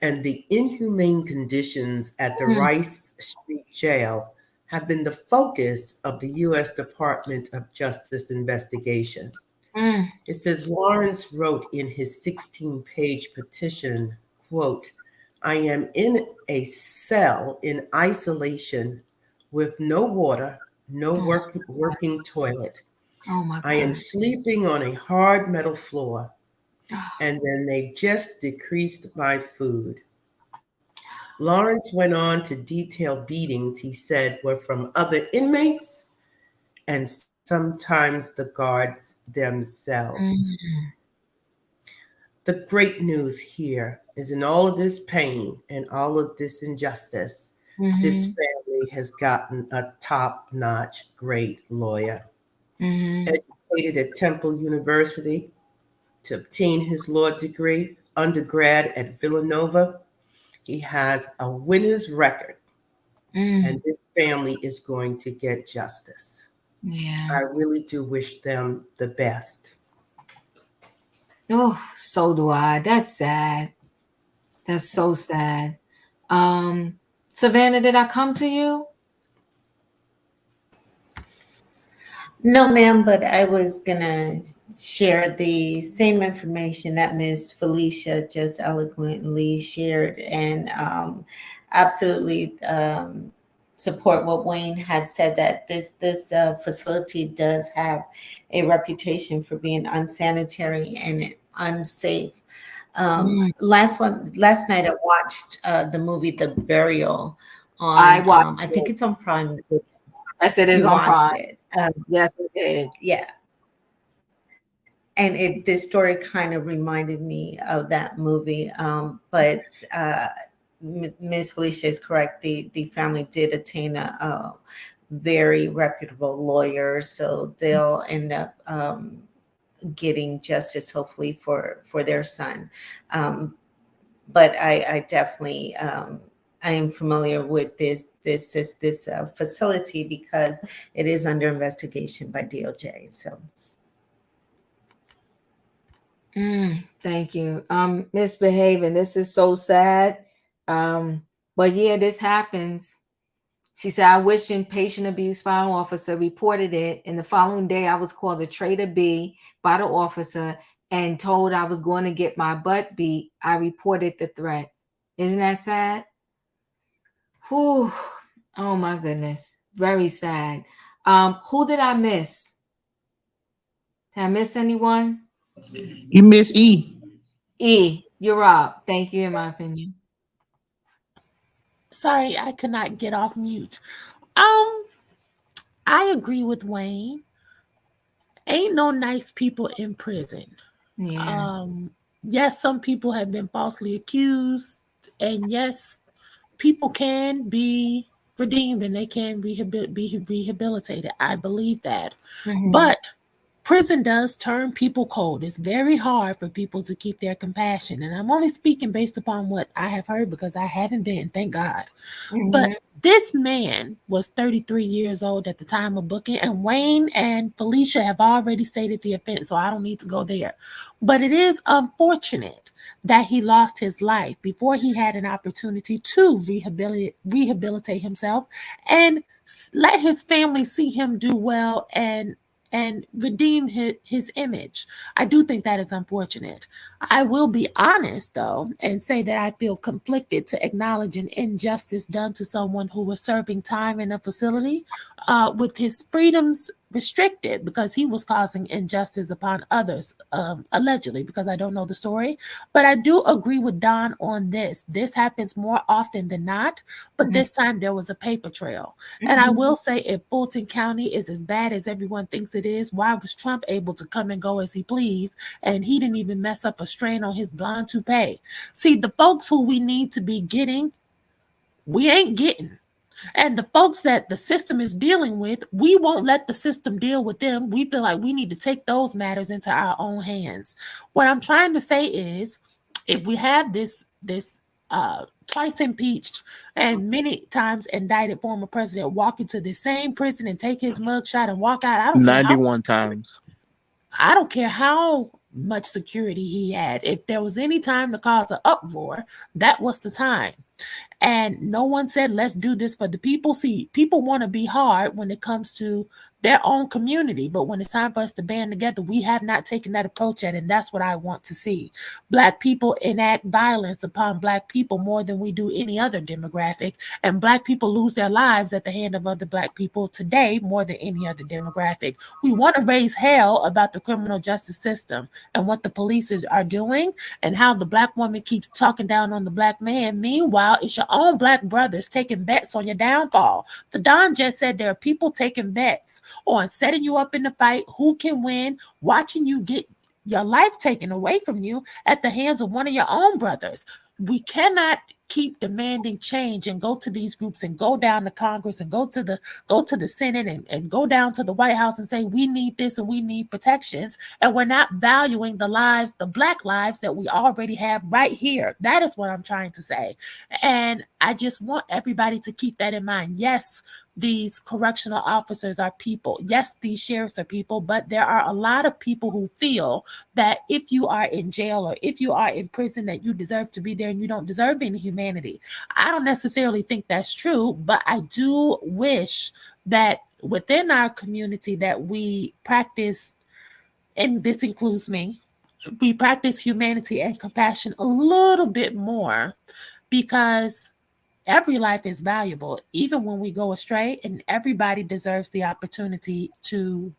and the inhumane conditions at the Rice Street Jail have been the focus of the U.S. Department of Justice investigation. It says Lawrence wrote in his 16-page petition, quote, "I am in a cell in isolation with no water, no working toilet. Oh my God. I am sleeping on a hard metal floor, and then they just decreased my food." Lawrence went on to detail beatings he said were from other inmates and sometimes the guards themselves. The great news here is in all of this pain and all of this injustice, this family has gotten a top-notch great lawyer. Educated at Temple University to obtain his law degree, undergrad at Villanova. He has a winner's record, and this family is going to get justice. Yeah. I really do wish them the best. Oh, so do I. That's sad. That's so sad. Savannah, did I come to you? No, ma'am, but I was gonna share the same information that Ms. Felicia just eloquently shared, and absolutely support what Wayne had said, that this facility does have a reputation for being unsanitary and unsafe. Last night I watched the movie The Burial on I think it's on Prime. Yes, it is You on watched Prime. it. Yes, it did. Yeah. And this story kind of reminded me of that movie. But Ms. Felicia is correct. The family did attain a very reputable lawyer, so they'll end up getting justice, hopefully, for their son. But I definitely I am familiar with this facility because it is under investigation by DOJ. So. Thank you. Misbehaving. This is so sad. But yeah, this happens. She said, I wish inpatient abuse final officer reported it. And the following day, I was called a traitor B by the officer and told I was going to get my butt beat. I reported the threat. Isn't that sad? Whew. Oh my goodness. Very sad. Who did I miss? Did I miss anyone? You miss E. E, you're up. Thank you, in my opinion. Sorry, I could not get off mute. I agree with Wayne. Ain't no nice people in prison. Yeah. Yes, some people have been falsely accused, and yes, people can be redeemed and they can be rehabilitated. I believe that. But prison does turn people cold. It's very hard for people to keep their compassion. And I'm only speaking based upon what I have heard because I haven't been, thank God. But this man was 33 years old at the time of booking, and Wayne and Felicia have already stated the offense, so I don't need to go there. But it is unfortunate that he lost his life before he had an opportunity to rehabilitate himself and let his family see him do well and redeem his image. I do think that is unfortunate. I will be honest, though, and say that I feel conflicted to acknowledge an injustice done to someone who was serving time in a facility with his freedoms restricted because he was causing injustice upon others, allegedly, because I don't know the story. But I do agree with Don on this. This happens more often than not, but this time there was a paper trail. And I will say, if Fulton County is as bad as everyone thinks it is, why was Trump able to come and go as he pleased? And he didn't even mess up a strain on his blonde toupee. See, the folks who we need to be getting, we ain't getting. And the folks that the system is dealing with, we won't let the system deal with them. We feel like we need to take those matters into our own hands. What I'm trying to say is, if we have this twice impeached and many times indicted former president walk into the same prison and take his mugshot and walk out, I don't care 91 times. I don't care how much security he had. If there was any time to cause an uproar, that was the time. And no one said, let's do this for the people. See, people want to be hard when it comes to their own community. But when it's time for us to band together, we have not taken that approach yet. And that's what I want to see. Black people enact violence upon Black people more than we do any other demographic. And Black people lose their lives at the hand of other Black people today more than any other demographic. We want to raise hell about the criminal justice system and what the police are doing and how the Black woman keeps talking down on the Black man. Meanwhile, it's your own Black brothers taking bets on your downfall. The Don just said there are people taking bets on setting you up in the fight, who can win, watching you get your life taken away from you at the hands of one of your own brothers. We cannot keep demanding change and go to these groups and go down to Congress and go to the Senate and go down to the White House and say we need this and we need protections, and we're not valuing the lives, the Black lives that we already have right here. That is what I'm trying to say. And I just want everybody to keep that in mind. Yes, these correctional officers are people. Yes, these sheriffs are people, but there are a lot of people who feel that if you are in jail or if you are in prison that you deserve to be there and you don't deserve any humanity. I don't necessarily think that's true, but I do wish that within our community that we practice, and this includes me, we practice humanity and compassion a little bit more, because every life is valuable, even when we go astray, and everybody deserves the opportunity to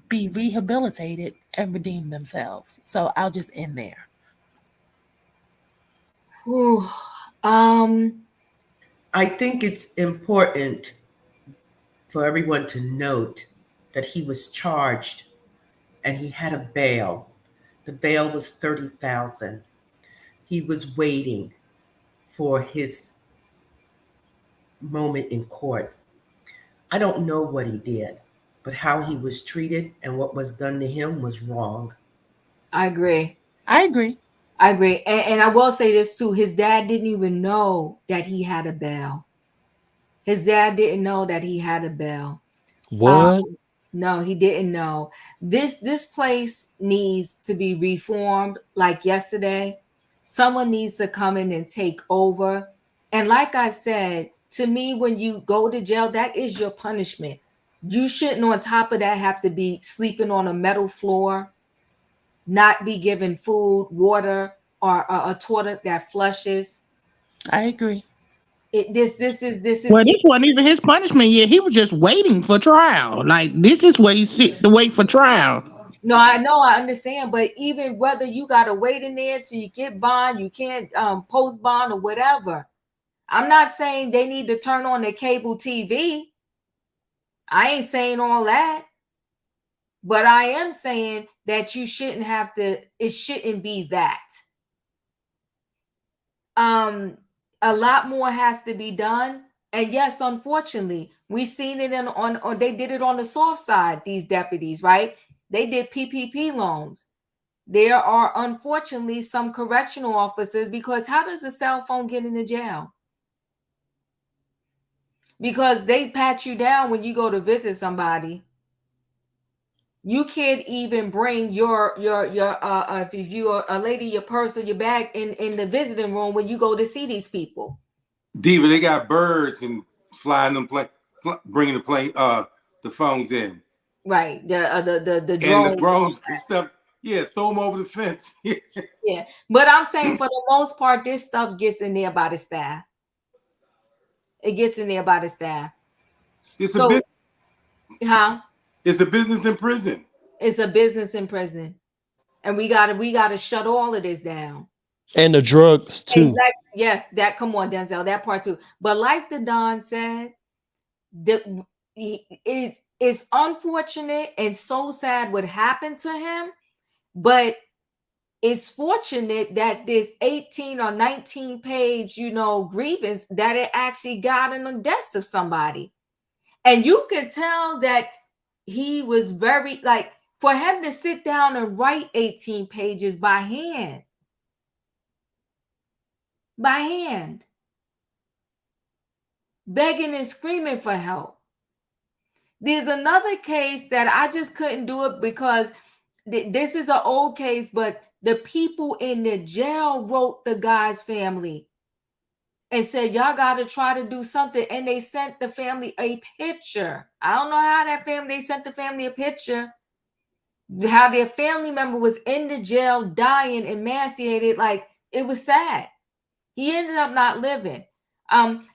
be rehabilitated and redeem themselves. So I'll just end there. Whew. I think it's important for everyone to note that he was charged and he had a bail. The bail was $30,000. He was waiting for his moment in court. I don't know what he did, but how he was treated and what was done to him was wrong. I agree. I agree. And I will say this too. His dad didn't even know that he had a bail. His dad didn't know that he had a bail. What? No, he didn't know. This place needs to be reformed like yesterday. Someone needs to come in and take over. And like I said, to me, when you go to jail, that is your punishment. You shouldn't, on top of that, have to be sleeping on a metal floor, not be given food, water, or a toilet that flushes. I agree. This is Well, this wasn't even his punishment yet. He was just waiting for trial. Like, this is where he sit to wait for trial. No, I know, I understand, but even whether you gotta wait in there till you get bond, you can't post bond or whatever. I'm not saying they need to turn on their cable TV. I ain't saying all that. But I am saying that you shouldn't have to, it shouldn't be that. A lot more has to be done. And yes, unfortunately, we've seen it on they did it on the soft side, these deputies, right? They did PPP loans. There are unfortunately some correctional officers, because how does a cell phone get into jail? Because they pat you down when you go to visit somebody. You can't even bring your if you're a lady, your purse or your bag in the visiting room when you go to see these people. Diva, they got birds and flying them bringing the phones in. Right, the drones. And drones. the drones and stuff. Yeah, throw them over the fence. Yeah, but I'm saying for the most part, this stuff gets in there by the staff. It gets in there by the staff. It's a business. Huh? It's a business in prison. It's a business in prison, and we gotta shut all of this down. And the drugs too. Yes, that, come on, Denzel, that part too. But like the Don said, it's unfortunate and so sad what happened to him, but it's fortunate that this 18 or 19 page, grievance, that it actually got in the desk of somebody. And you can tell that he was very, for him to sit down and write 18 pages by hand, begging and screaming for help. There's another case that I just couldn't do it because this is an old case, but the people in the jail wrote the guy's family and said, y'all got to try to do something. And they sent the family a picture. I don't know how they sent the family a picture, how their family member was in the jail dying, emaciated. Like, it was sad. He ended up not living.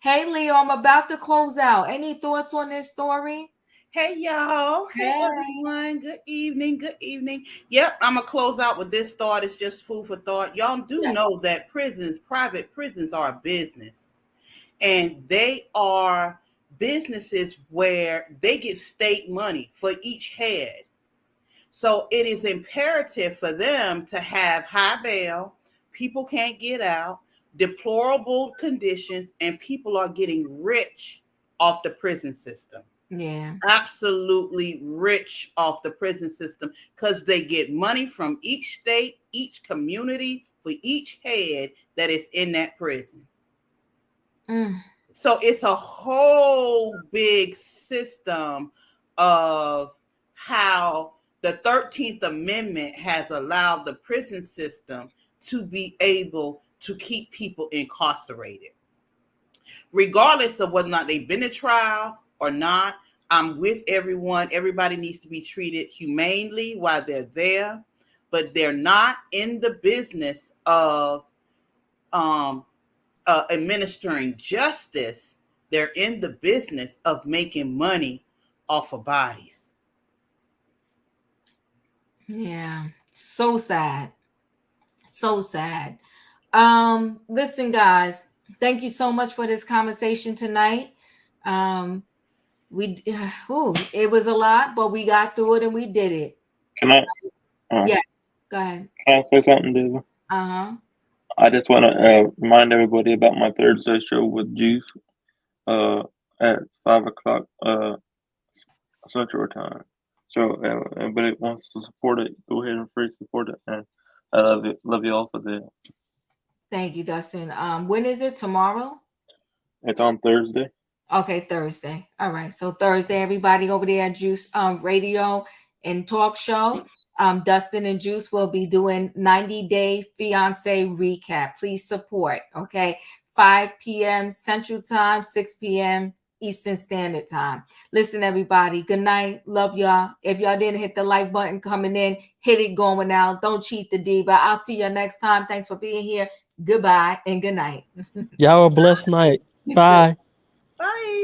Hey, Leo, I'm about to close out. Any thoughts on this story? Hey, y'all. Hey, everyone. Good evening. Good evening. Yep, I'm going to close out with this thought. It's just food for thought. Y'all do know that private prisons are a business. And they are businesses where they get state money for each head. So it is imperative for them to have high bail. People can't get out, deplorable conditions, and people are getting rich off the prison system. Yeah, absolutely rich off the prison system because they get money from each state, each community, for each head that is in that prison. So it's a whole big system of how the 13th Amendment has allowed the prison system to be able to keep people incarcerated. Regardless of whether or not they've been to trial or not, I'm with everyone. Everybody needs to be treated humanely while they're there, but they're not in the business of administering justice. They're in the business of making money off of bodies. Yeah, so sad. So sad. Listen, guys, thank you so much for this conversation tonight. It was a lot, but we got through it and we did it. Can I? Yes, go ahead. Can I say something, David? I just want to remind everybody about my Thursday show with Juice at 5 o'clock Central Time. So everybody wants to support it, go ahead and free support it, and I love you all for that. Thank you, Dustin. When is it? Tomorrow? It's on Thursday. Okay, Thursday. All right. So Thursday, everybody over there at Juice Radio and Talk Show. Dustin and Juice will be doing 90-day fiance recap. Please support. Okay. 5 p.m. Central Time, 6 p.m. Eastern Standard Time. Listen, everybody. Good night. Love y'all. If y'all didn't hit the like button coming in, hit it going out. Don't cheat the diva. I'll see you next time. Thanks for being here. Goodbye and good night. Y'all have a blessed night. Bye. Bye.